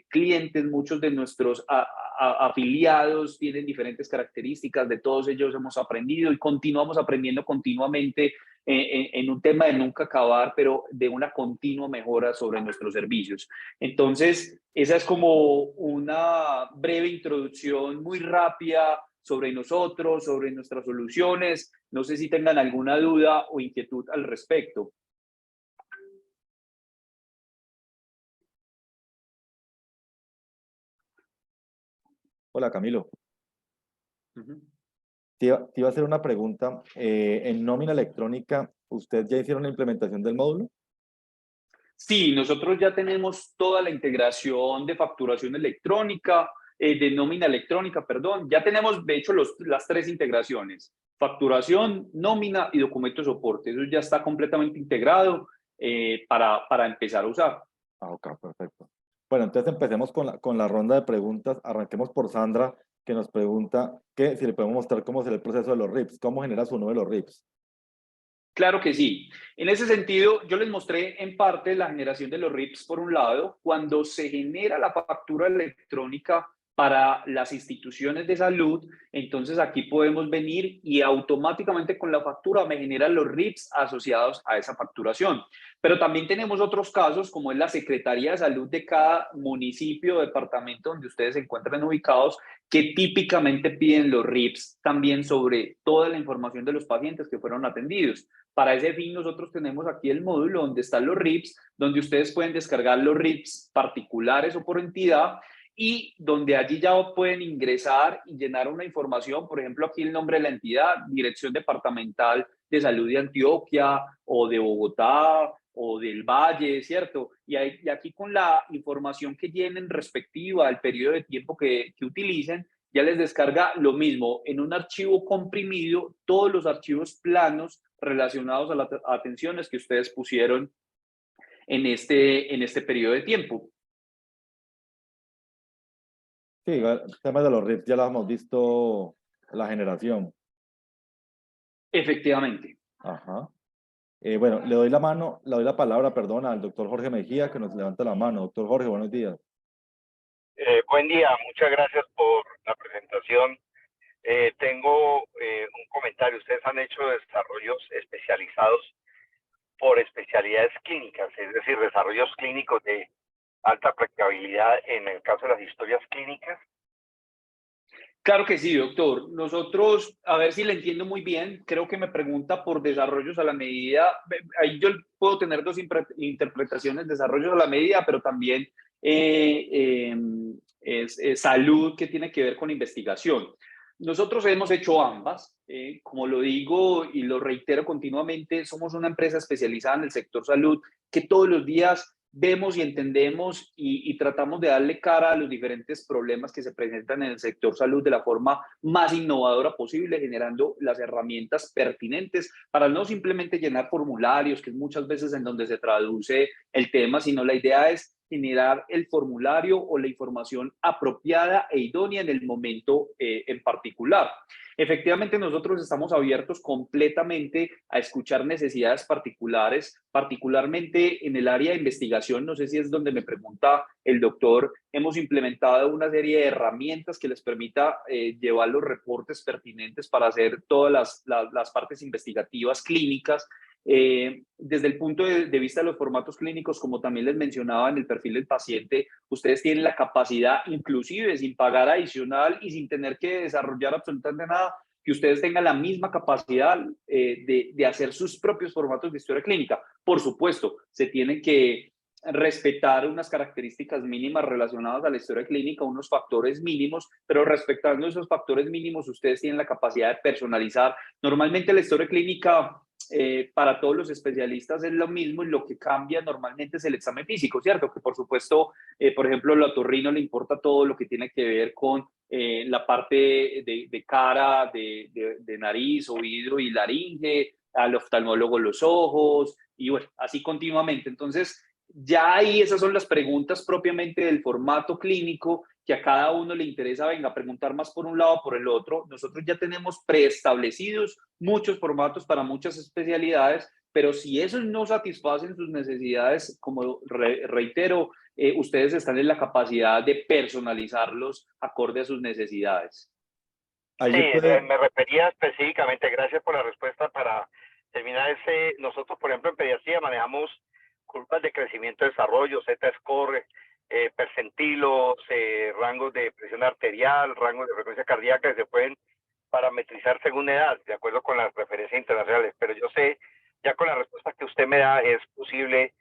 clientes, muchos de nuestros afiliados tienen diferentes características, de todos ellos hemos aprendido y continuamos aprendiendo continuamente en un tema de nunca acabar, pero de una continua mejora sobre nuestros servicios. Entonces, esa es como una breve introducción muy rápida sobre nosotros, sobre nuestras soluciones. No sé si tengan alguna duda o inquietud al respecto. Hola, Camilo. Uh-huh. Te iba a hacer una pregunta. En nómina electrónica, ¿ustedes ya hicieron la implementación del módulo? Sí, nosotros ya tenemos toda la integración de facturación electrónica, de nómina electrónica, perdón. Ya tenemos, de hecho, las tres integraciones: facturación, nómina y documento de soporte. Eso ya está completamente integrado para empezar a usar. Ah, ok, perfecto. Bueno, entonces empecemos con la ronda de preguntas. Arranquemos por Sandra, que nos pregunta que si le podemos mostrar cómo será el proceso de los RIPS, cómo genera su de los RIPS. Claro que sí. En ese sentido, yo les mostré en parte la generación de los RIPs por un lado. Cuando se genera la factura electrónica para las instituciones de salud, entonces aquí podemos venir y automáticamente con la factura me generan los RIPs asociados a esa facturación. Pero también tenemos otros casos, como es la Secretaría de Salud de cada municipio o departamento donde ustedes se encuentran ubicados, que típicamente piden los RIPs también sobre toda la información de los pacientes que fueron atendidos. Para ese fin, nosotros tenemos aquí el módulo donde están los RIPs, donde ustedes pueden descargar los RIPs particulares o por entidad y donde allí ya pueden ingresar y llenar una información, por ejemplo, aquí el nombre de la entidad, Dirección Departamental de Salud de Antioquia o de Bogotá o del Valle, ¿cierto? Y aquí con la información que llenen respectiva al periodo de tiempo que utilicen, ya les descarga lo mismo en un archivo comprimido, todos los archivos planos relacionados a las atenciones que ustedes pusieron en este periodo de tiempo. Sí, el tema de los RIPS ya lo hemos visto, la generación. Efectivamente. Ajá. Bueno, le doy la palabra, perdón, al doctor Jorge Mejía, que nos levanta la mano. Doctor Jorge, buenos días. Buen día, muchas gracias por la presentación. Tengo un comentario. Ustedes han hecho desarrollos especializados por especialidades clínicas, es decir, desarrollos clínicos de alta practicabilidad en el caso de las historias clínicas. Claro que sí, doctor. Nosotros, a ver si le entiendo muy bien, creo que me pregunta por desarrollos a la medida. Ahí yo puedo tener dos interpretaciones, desarrollos a la medida, pero también salud que tiene que ver con investigación. Nosotros hemos hecho ambas. Como lo digo y lo reitero continuamente, somos una empresa especializada en el sector salud que todos los días vemos y entendemos y tratamos de darle cara a los diferentes problemas que se presentan en el sector salud de la forma más innovadora posible, generando las herramientas pertinentes para no simplemente llenar formularios, que es muchas veces en donde se traduce el tema, sino la idea es generar el formulario o la información apropiada e idónea en el momento en particular. Efectivamente, nosotros estamos abiertos completamente a escuchar necesidades particulares, particularmente en el área de investigación. No sé si es donde me pregunta el doctor. Hemos implementado una serie de herramientas que les permita llevar los reportes pertinentes para hacer todas las partes investigativas clínicas. Desde el punto de vista de los formatos clínicos, como también les mencionaba en el perfil del paciente, ustedes tienen la capacidad, inclusive sin pagar adicional y sin tener que desarrollar absolutamente nada, que ustedes tengan la misma capacidad de hacer sus propios formatos de historia clínica. Por supuesto, se tienen que respetar unas características mínimas relacionadas a la historia clínica, unos factores mínimos, pero respetando esos factores mínimos, ustedes tienen la capacidad de personalizar. Normalmente la historia clínica para todos los especialistas es lo mismo y lo que cambia normalmente es el examen físico, ¿cierto? Que por supuesto, por ejemplo, al otorrino le importa todo lo que tiene que ver con la parte de cara, de nariz, oído y laringe, al oftalmólogo los ojos, y bueno, así continuamente. Entonces, ya ahí esas son las preguntas propiamente del formato clínico que a cada uno le interesa, venga, preguntar más por un lado o por el otro. Nosotros ya tenemos preestablecidos muchos formatos para muchas especialidades, pero si esos no satisfacen sus necesidades, como reitero, ustedes están en la capacidad de personalizarlos acorde a sus necesidades. Sí, Allí puede, me refería específicamente, gracias por la respuesta. Para terminar nosotros, por ejemplo, en pediatría manejamos curvas de crecimiento y desarrollo, Z-score, percentilos, rangos de presión arterial, rangos de frecuencia cardíaca que se pueden parametrizar según edad, de acuerdo con las referencias internacionales. Pero yo sé, ya con la respuesta que usted me da, es posible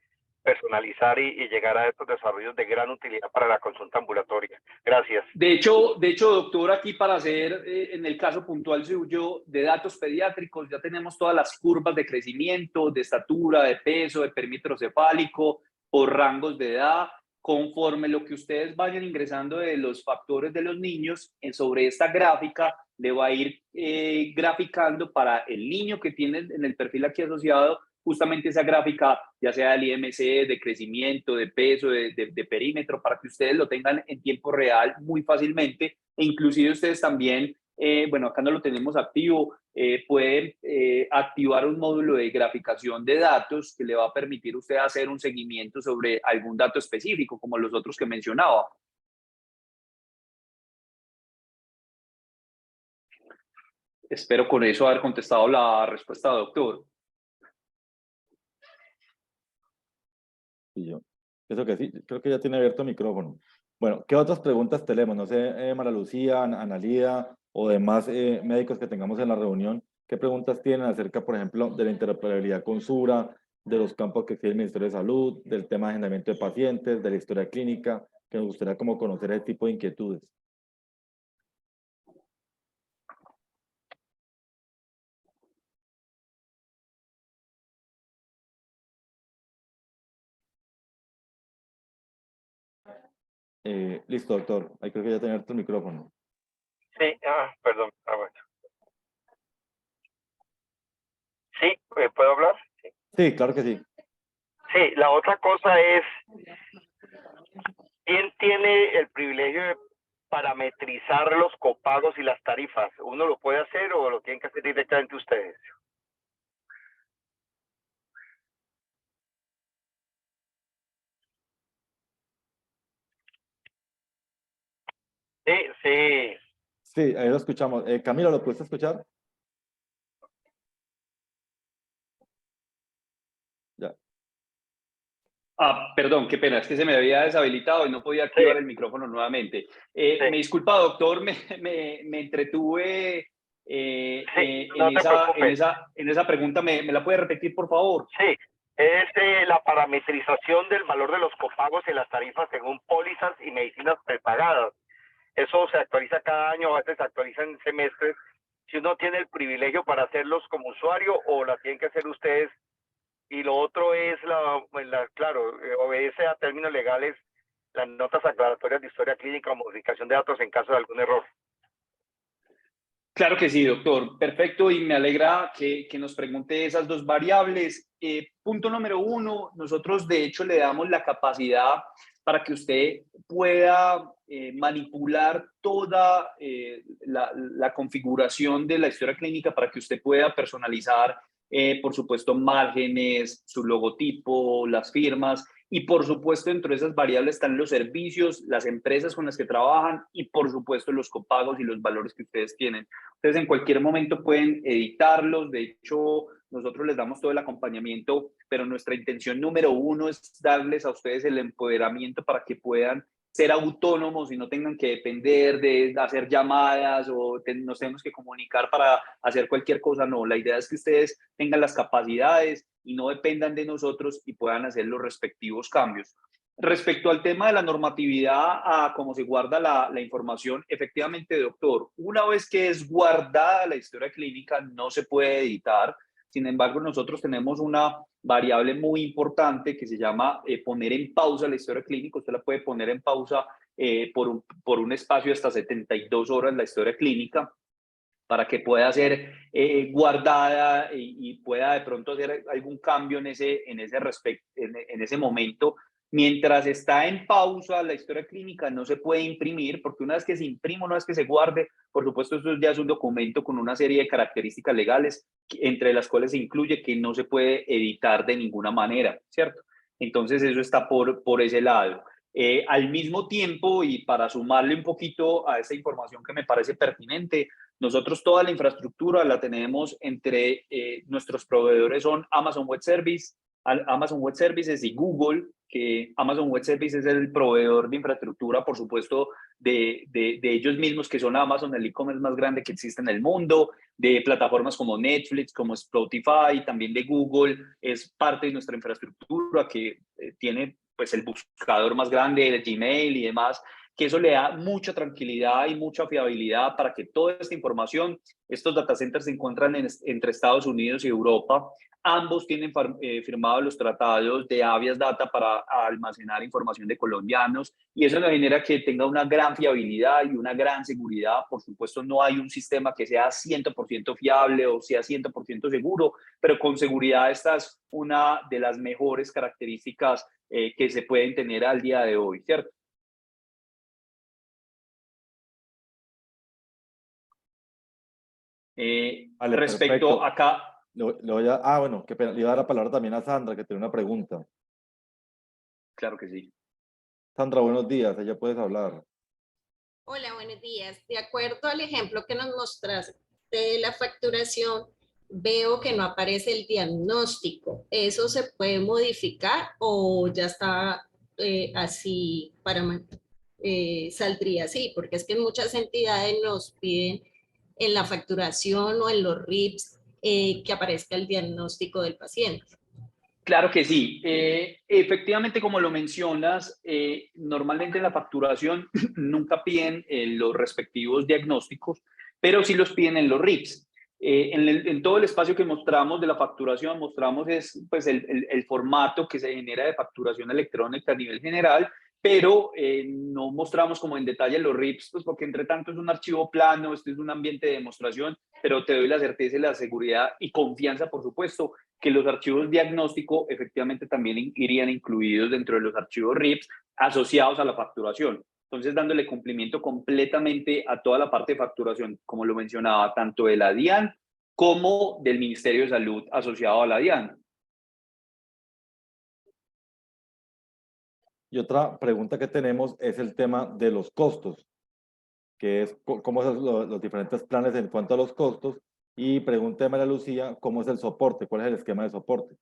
personalizar y llegar a estos desarrollos de gran utilidad para la consulta ambulatoria. Gracias. De hecho, doctor, aquí para hacer, en el caso puntual suyo, de datos pediátricos, ya tenemos todas las curvas de crecimiento, de estatura, de peso, de perímetro cefálico, por rangos de edad, conforme lo que ustedes vayan ingresando de los factores de los niños, sobre esta gráfica le va a ir graficando para el niño que tiene en el perfil aquí asociado justamente esa gráfica, ya sea del IMC, de crecimiento, de peso, de perímetro, para que ustedes lo tengan en tiempo real muy fácilmente. E inclusive ustedes también, bueno, acá no lo tenemos activo, pueden activar un módulo de graficación de datos que le va a permitir a usted hacer un seguimiento sobre algún dato específico, como los otros que mencionaba. Espero con eso haber contestado la respuesta, doctor. y yo, eso que sí, creo que ya tiene abierto el micrófono. Bueno, ¿qué otras preguntas tenemos? No sé, María Lucía, Analía o demás médicos que tengamos en la reunión, ¿qué preguntas tienen acerca, por ejemplo, de la interoperabilidad con SURA, de los campos que tiene el Ministerio de Salud, del tema de agendamiento de pacientes, de la historia clínica, que nos gustaría como conocer ese tipo de inquietudes? Listo, doctor. Ahí creo que ya tiene abierto el micrófono. Sí, perdón. Bueno. Sí, ¿puedo hablar? Sí. Sí, claro que sí. Sí, la otra cosa es, ¿quién tiene el privilegio de parametrizar los copagos y las tarifas? ¿Uno lo puede hacer o lo tienen que hacer directamente ustedes? Sí, sí. Sí, ahí lo escuchamos. Camilo, ¿lo puedes escuchar? Ya. Ah, perdón, qué pena, es que se me había deshabilitado y no podía Sí, activar el micrófono nuevamente. Me sí, disculpa, doctor, me entretuve sí, en no te preocupes. en esa pregunta. ¿Me la puede repetir, por favor? Sí, es la parametrización del valor de los copagos y las tarifas según pólizas y medicinas prepagadas. Eso se actualiza cada año, a veces se actualiza en semestres. Si uno tiene el privilegio para hacerlos como usuario o la tienen que hacer ustedes. Y lo otro es claro, obedece a términos legales las notas aclaratorias de historia clínica o modificación de datos en caso de algún error. Claro que sí, doctor. Perfecto, y me alegra que nos pregunte esas dos variables. Punto número uno, nosotros de hecho le damos la capacidad para que usted pueda manipular toda la configuración de la historia clínica para que usted pueda personalizar, por supuesto, márgenes, su logotipo, las firmas. Y por supuesto, dentro de esas variables están los servicios, las empresas con las que trabajan y por supuesto los copagos y los valores que ustedes tienen. Ustedes en cualquier momento pueden editarlos. De hecho, nosotros les damos todo el acompañamiento, pero nuestra intención número uno es darles a ustedes el empoderamiento para que puedan ser autónomos y no tengan que depender de hacer llamadas o nos tenemos que comunicar para hacer cualquier cosa. No, la idea es que ustedes tengan las capacidades y no dependan de nosotros y puedan hacer los respectivos cambios. Respecto al tema de la normatividad, a cómo se guarda la información, efectivamente, doctor, una vez que es guardada la historia clínica, no se puede editar. Sin embargo, nosotros tenemos una variable muy importante que se llama poner en pausa la historia clínica. Usted la puede poner en pausa por un espacio de hasta 72 horas la historia clínica para que pueda ser guardada y pueda de pronto hacer algún cambio en ese momento. Mientras está en pausa la historia clínica no se puede imprimir, porque una vez que se imprime, una vez que se guarde, por supuesto esto ya es un documento con una serie de características legales, entre las cuales se incluye que no se puede editar de ninguna manera, ¿cierto? Entonces eso está por ese lado. Al mismo tiempo, y para sumarle un poquito a esa información que me parece pertinente, nosotros toda la infraestructura la tenemos entre nuestros proveedores son Amazon Web Services y Google, que Amazon Web Services es el proveedor de infraestructura, por supuesto, de ellos mismos, que son Amazon, el e-commerce más grande que existe en el mundo, de plataformas como Netflix, como Spotify, también de Google, es parte de nuestra infraestructura que tiene pues el buscador más grande, el Gmail y demás, que eso le da mucha tranquilidad y mucha fiabilidad para que toda esta información, estos data centers se encuentran entre Estados Unidos y Europa. Ambos tienen firmados los tratados de Avias Data para almacenar información de colombianos y eso nos genera que tenga una gran fiabilidad y una gran seguridad. Por supuesto, no hay un sistema que sea 100% fiable o sea 100% seguro, pero con seguridad esta es una de las mejores características que se pueden tener al día de hoy, ¿cierto? Vale, Respecto perfecto. acá, Bueno, qué pena. Le iba a dar la palabra también a Sandra, que tiene una pregunta. claro que sí. Sandra, buenos días. Ella puedes hablar. Hola, buenos días. De acuerdo al ejemplo que nos mostraste de la facturación, veo que no aparece el diagnóstico. ¿Eso se puede modificar o ya está así saldría así? Porque es que muchas entidades nos piden en la facturación o en los RIPs que aparezca el diagnóstico del paciente. Claro que sí. Efectivamente, como lo mencionas, normalmente en la facturación nunca piden los respectivos diagnósticos, pero sí los piden en los RIPs. En todo el espacio que mostramos de la facturación, mostramos pues, el formato que se genera de facturación electrónica a nivel general, pero no mostramos como en detalle los RIPs, pues porque entre tanto es un archivo plano, este es un ambiente de demostración, pero te doy la certeza y la seguridad y confianza, por supuesto, que los archivos diagnóstico efectivamente también irían incluidos dentro de los archivos RIPs asociados a la facturación. Entonces, dándole cumplimiento completamente a toda la parte de facturación, como lo mencionaba, tanto de la DIAN como del Ministerio de Salud asociado a la DIAN. Y otra pregunta que tenemos es el tema de los costos. que es cómo son los diferentes planes en cuanto a los costos, y pregúnteme, María Lucía, cómo es el soporte, cuál es el esquema de soporte.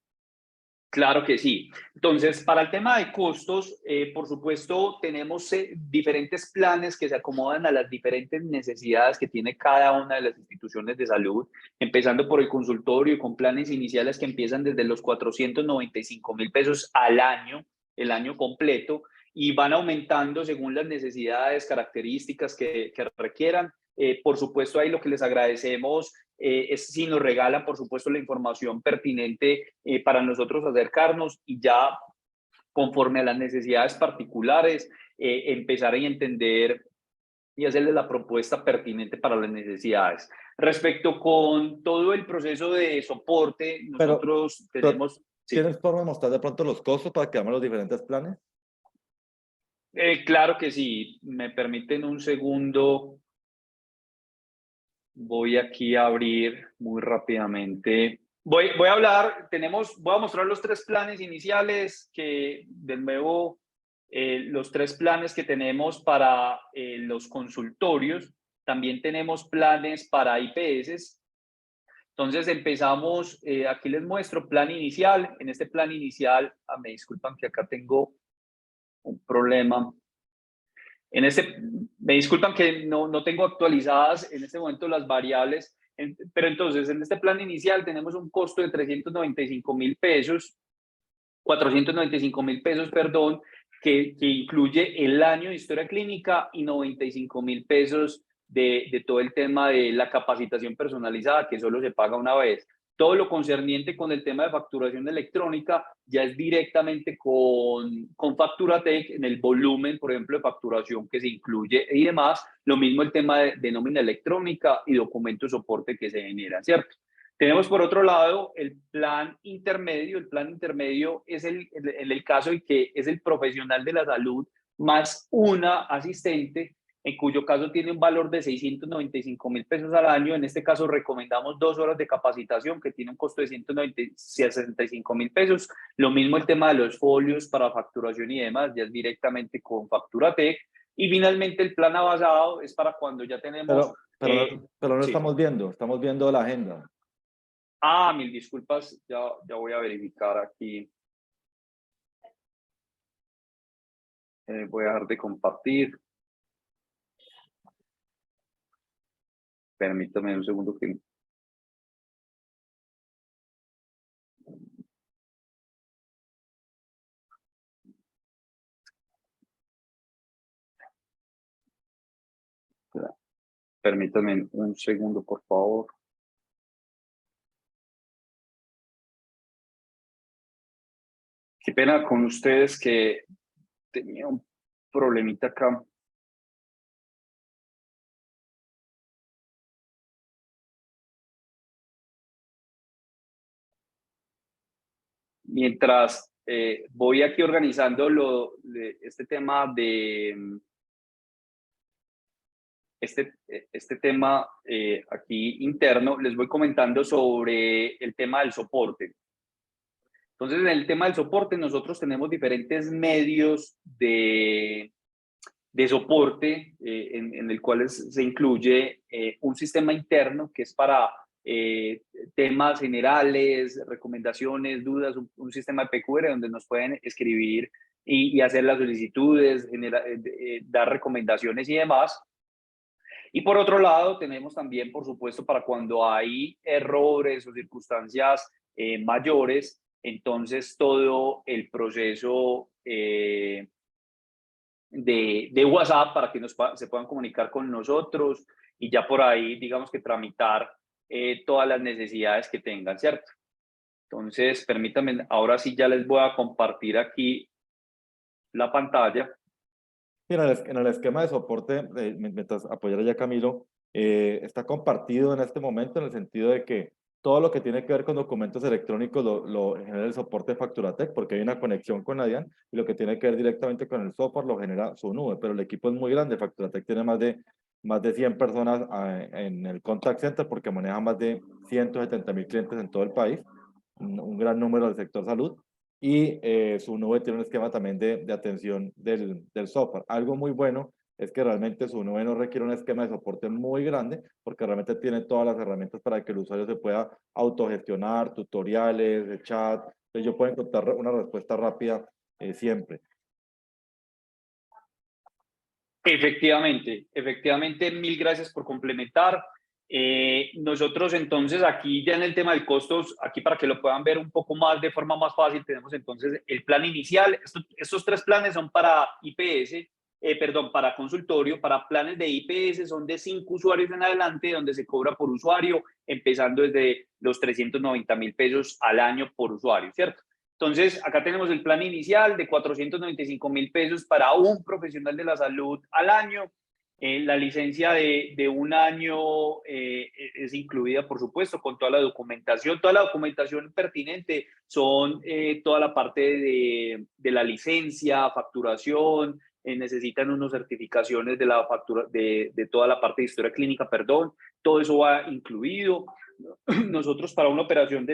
Claro que sí. Entonces, para el tema de costos, por supuesto, tenemos diferentes planes que se acomodan a las diferentes necesidades que tiene cada una de las instituciones de salud, empezando por el consultorio con planes iniciales que empiezan desde los 495.000 pesos al año, el año completo, y van aumentando según las necesidades, características que requieran. Por supuesto, ahí lo que les agradecemos es si nos regalan, por supuesto, la información pertinente para nosotros acercarnos y ya conforme a las necesidades particulares, empezar a entender y hacerles la propuesta pertinente para las necesidades. Respecto con todo el proceso de soporte, nosotros tenemos... ¿Tienes forma de mostrar de pronto los costos para que veamos los diferentes planes? Claro que sí. Me permiten un segundo. Voy aquí a abrir muy rápidamente. Voy a hablar, voy a mostrar los tres planes iniciales que, de nuevo, los tres planes que tenemos para los consultorios. También tenemos planes para IPS. Entonces empezamos, aquí les muestro plan inicial. En este plan inicial, me disculpan que acá tengo un problema. Me disculpan que no tengo actualizadas en este momento las variables, pero entonces en este plan inicial tenemos un costo de 395.000 pesos, 495.000 pesos, perdón, que incluye el año de historia clínica y 95.000 pesos de todo el tema de la capacitación personalizada, que solo se paga una vez. Todo lo concerniente con el tema de facturación electrónica ya es directamente con Facturatec en el volumen, por ejemplo, de facturación que se incluye y demás. Lo mismo el tema de nómina electrónica y documento de soporte que se genera, ¿cierto? Tenemos por otro lado el plan intermedio. El plan intermedio es el caso en que es el profesional de la salud más una asistente, en cuyo caso tiene un valor de 695.000 pesos al año. En este caso recomendamos 2 horas de capacitación que tiene un costo de 165.000 pesos. Lo mismo el tema de los folios para facturación y demás, ya es directamente con Facturatec. Y finalmente el plan avanzado es para cuando ya tenemos... Pero no sí. estamos viendo la agenda. Mil disculpas, ya voy a verificar aquí. Voy a dejar de compartir. Permítame un segundo que... Permítame un segundo, por favor. Qué pena con ustedes que tenía un problemita acá. Mientras voy aquí organizando este tema de... Este tema aquí interno, les voy comentando sobre el tema del soporte. Entonces, en el tema del soporte, nosotros tenemos diferentes medios de soporte en el cual se incluye un sistema interno que es para temas generales, recomendaciones, dudas, un sistema de PQR donde nos pueden escribir y hacer las solicitudes, dar recomendaciones y demás. Y por otro lado, tenemos también, por supuesto, para cuando hay errores o circunstancias mayores, entonces todo el proceso de WhatsApp para que se puedan comunicar con nosotros y ya por ahí, digamos que tramitar todas las necesidades que tengan, ¿cierto? Entonces, permítanme, ahora sí ya les voy a compartir aquí la pantalla. En el esquema de soporte, mientras apoyara ya Camilo, está compartido en este momento en el sentido de que todo lo que tiene que ver con documentos electrónicos lo genera el soporte de Facturatec, porque hay una conexión con Adian, y lo que tiene que ver directamente con el software lo genera su nube, pero el equipo es muy grande. Facturatec tiene más de 100 personas en el contact center, porque maneja más de 170.000 clientes en todo el país, un gran número del sector salud. Y su nube tiene un esquema también de atención del software. Algo muy bueno es que realmente su nube no requiere un esquema de soporte muy grande, porque realmente tiene todas las herramientas para que el usuario se pueda autogestionar, tutoriales, de chat, entonces yo puedo encontrar una respuesta rápida siempre. Efectivamente, mil gracias por complementar. Nosotros entonces aquí ya en el tema de costos, aquí para que lo puedan ver un poco más de forma más fácil, tenemos entonces el plan inicial. Estos tres planes son para IPS, perdón, para consultorio. Para planes de IPS son de 5 usuarios en adelante, donde se cobra por usuario, empezando desde los 390.000 pesos al año por usuario, ¿cierto? Entonces, acá tenemos el plan inicial de 495.000 pesos para un profesional de la salud al año. La licencia de un año es incluida, por supuesto, con toda la documentación. Toda la documentación pertinente son toda la parte de la licencia, facturación, necesitan unas certificaciones de la factura, de toda la parte de historia clínica, perdón. Todo eso va incluido. Nosotros para una operación de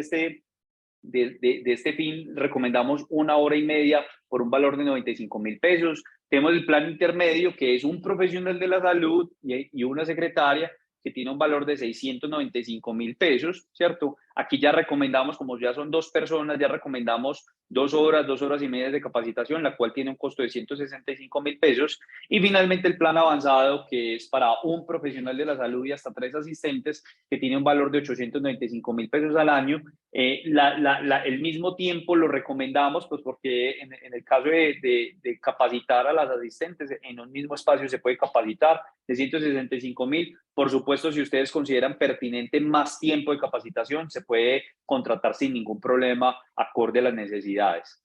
este fin recomendamos 1 hora y media por un valor de 95.000 pesos. Tenemos el plan intermedio, que es un profesional de la salud y una secretaria, que tiene un valor de 695.000 pesos, ¿cierto? Aquí ya recomendamos, como ya son 2 personas, ya recomendamos 2 horas y media de capacitación, la cual tiene un costo de 165.000 pesos. Y finalmente el plan avanzado, que es para un profesional de la salud y hasta 3 asistentes, que tiene un valor de 895.000 pesos al año. El mismo tiempo lo recomendamos, pues porque en el caso de capacitar a las asistentes, en un mismo espacio se puede capacitar de 165.000. Por supuesto, si ustedes consideran pertinente más tiempo de capacitación, se puede contratar sin ningún problema, acorde a las necesidades.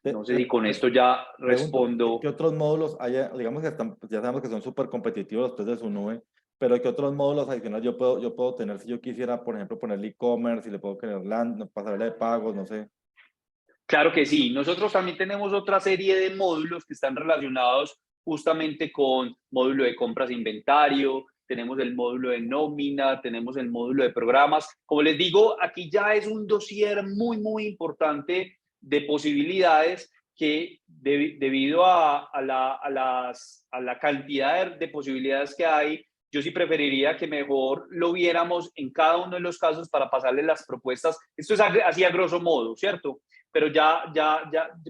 No sé si con esto ya Pregunto, respondo. ¿qué otros módulos hay? Digamos que están, ya sabemos que son súper competitivos los test de su nube, pero ¿qué otros módulos adicionales yo puedo tener si yo quisiera, por ejemplo, ponerle e-commerce, si le puedo poner pasarela de pagos, no sé? Claro que sí. Nosotros también tenemos otra serie de módulos que están relacionados justamente con módulo de compras e inventario, tenemos el módulo de nómina, tenemos el módulo de programas. Como les digo, aquí ya es un dossier muy, muy importante de posibilidades que debido a la cantidad de posibilidades que hay, yo sí preferiría que mejor lo viéramos en cada uno de los casos para pasarle las propuestas. Esto es así a grosso modo, ¿cierto? Pero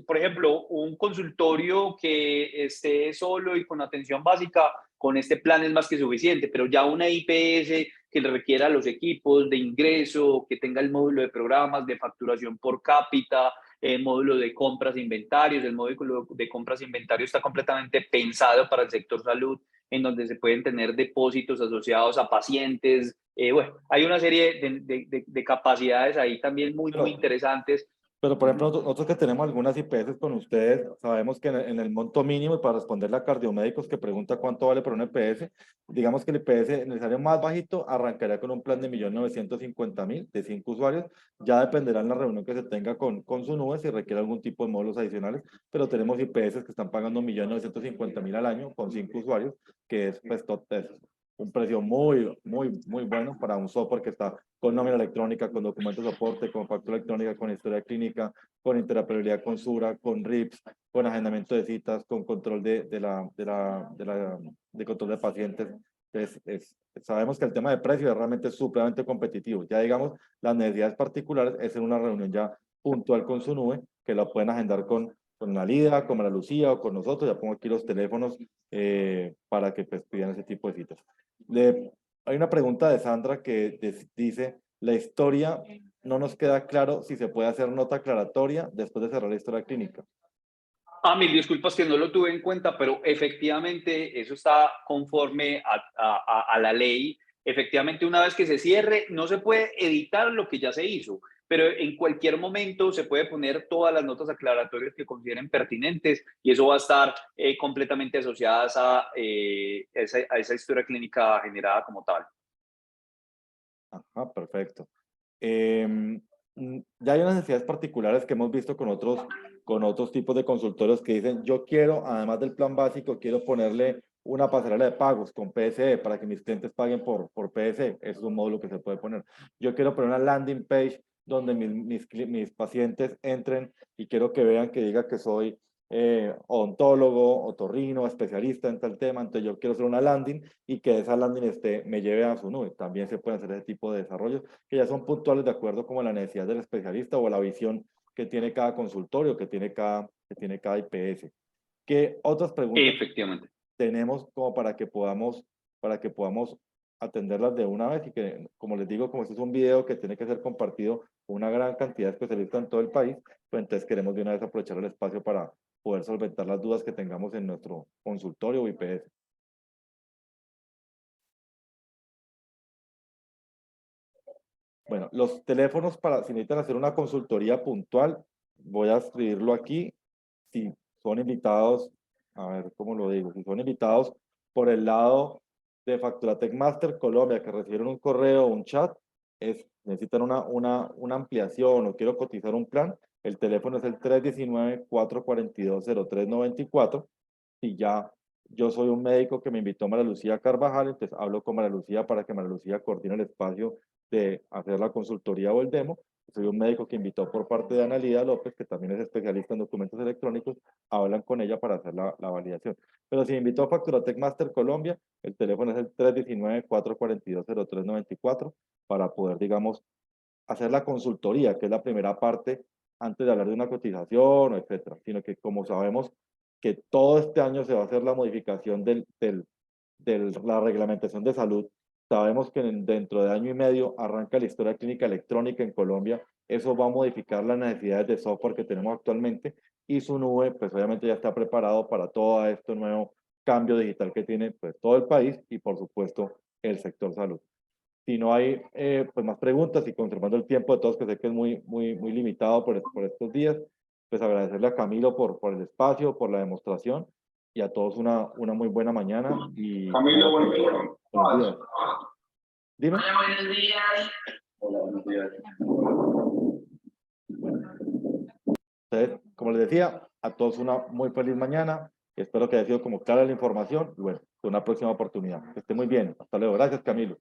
por ejemplo, un consultorio que esté solo y con atención básica, con este plan es más que suficiente, pero ya una IPS que le requiera los equipos de ingreso, que tenga el módulo de programas, de facturación por cápita, el módulo de compras e inventarios. El módulo de compras e inventarios está completamente pensado para el sector salud, en donde se pueden tener depósitos asociados a pacientes. Bueno, hay una serie de capacidades ahí también muy, muy interesantes. Pero, por ejemplo, nosotros que tenemos algunas IPS con ustedes, sabemos que en el monto mínimo, y para responderle a cardiomédicos que pregunta cuánto vale por un EPS, digamos que el IPS necesario más bajito arrancaría con un plan de 1.950.000 de 5 usuarios. Ya dependerá en la reunión que se tenga con su nube si requiere algún tipo de módulos adicionales, pero tenemos IPS que están pagando 1.950.000 al año con 5 usuarios, que es, pues, es un precio muy, muy, muy bueno para un software que está con nómina electrónica, con documento de soporte, con factura electrónica, con historia clínica, con interoperabilidad con Sura, con RIPS, con agendamiento de citas, con control de control de pacientes. Entonces, sabemos que el tema de precio es realmente supremamente competitivo. Ya digamos, las necesidades particulares es en una reunión ya puntual con su nube, que lo pueden agendar con la Lida, con María Lucía o con nosotros. Ya pongo aquí los teléfonos para que pues, pidan ese tipo de citas. Hay una pregunta de Sandra que dice, la historia no nos queda claro si se puede hacer nota aclaratoria después de cerrar la historia clínica. Mil disculpas que no lo tuve en cuenta, pero efectivamente eso está conforme a la ley. Efectivamente, una vez que se cierre, no se puede editar lo que ya se hizo, pero en cualquier momento se puede poner todas las notas aclaratorias que consideren pertinentes y eso va a estar completamente asociada a esa historia clínica generada como tal. Ajá, perfecto. Ya hay unas necesidades particulares que hemos visto con otros tipos de consultorios que dicen, yo quiero, además del plan básico, quiero ponerle una pasarela de pagos con PSE para que mis clientes paguen por PSE. Eso es un módulo que se puede poner. Yo quiero poner una landing page donde mis pacientes entren y quiero que vean que diga que soy odontólogo, otorrino, especialista en tal tema, entonces yo quiero hacer una landing y que esa landing me lleve a su nube. También se pueden hacer ese tipo de desarrollos que ya son puntuales de acuerdo como a la necesidad del especialista o a la visión que tiene cada consultorio, que tiene cada IPS. ¿Qué otras preguntas Efectivamente. tenemos como para que podamos atenderlas de una vez? Y que, como les digo, como este es un video que tiene que ser compartido con una gran cantidad de especialistas en todo el país, pues entonces queremos de una vez aprovechar el espacio para poder solventar las dudas que tengamos en nuestro consultorio o IPS. Bueno, los teléfonos para, si necesitan hacer una consultoría puntual, voy a escribirlo aquí. Si son invitados, a ver cómo lo digo, si son invitados por el lado de Facturatec Master Colombia, que recibieron un correo o un chat, necesitan una ampliación o quiero cotizar un plan, el teléfono es el 319-442-0394. Y ya yo soy un médico que me invitó María Lucía Carvajal, entonces hablo con María Lucía para que María Lucía coordine el espacio de hacer la consultoría o el demo. Soy un médico que invitó por parte de Ana Lida López, que también es especialista en documentos electrónicos, hablan con ella para hacer la validación. Pero si me invitó a Facturatec Master Colombia, el teléfono es el 319-442-0394 para poder, digamos, hacer la consultoría, que es la primera parte antes de hablar de una cotización, etcétera, sino que como sabemos que todo este año se va a hacer la modificación de la reglamentación de salud, sabemos que dentro de año y medio arranca la historia clínica electrónica en Colombia, eso va a modificar las necesidades de software que tenemos actualmente y su nube, pues obviamente ya está preparado para todo este nuevo cambio digital que tiene pues todo el país y por supuesto el sector salud. Si no hay pues más preguntas y conservando el tiempo de todos, que sé que es muy limitado por estos días, pues agradecerle a Camilo por el espacio, por la demostración y a todos una muy buena mañana. Y Camilo, buenos días. buenos días. Dime. Hola, buenos días. Hola, buenos días. Entonces, como les decía, a todos una muy feliz mañana. Espero que haya sido como clara la información y bueno, hasta una próxima oportunidad. Que esté muy bien. Hasta luego. Gracias, Camilo.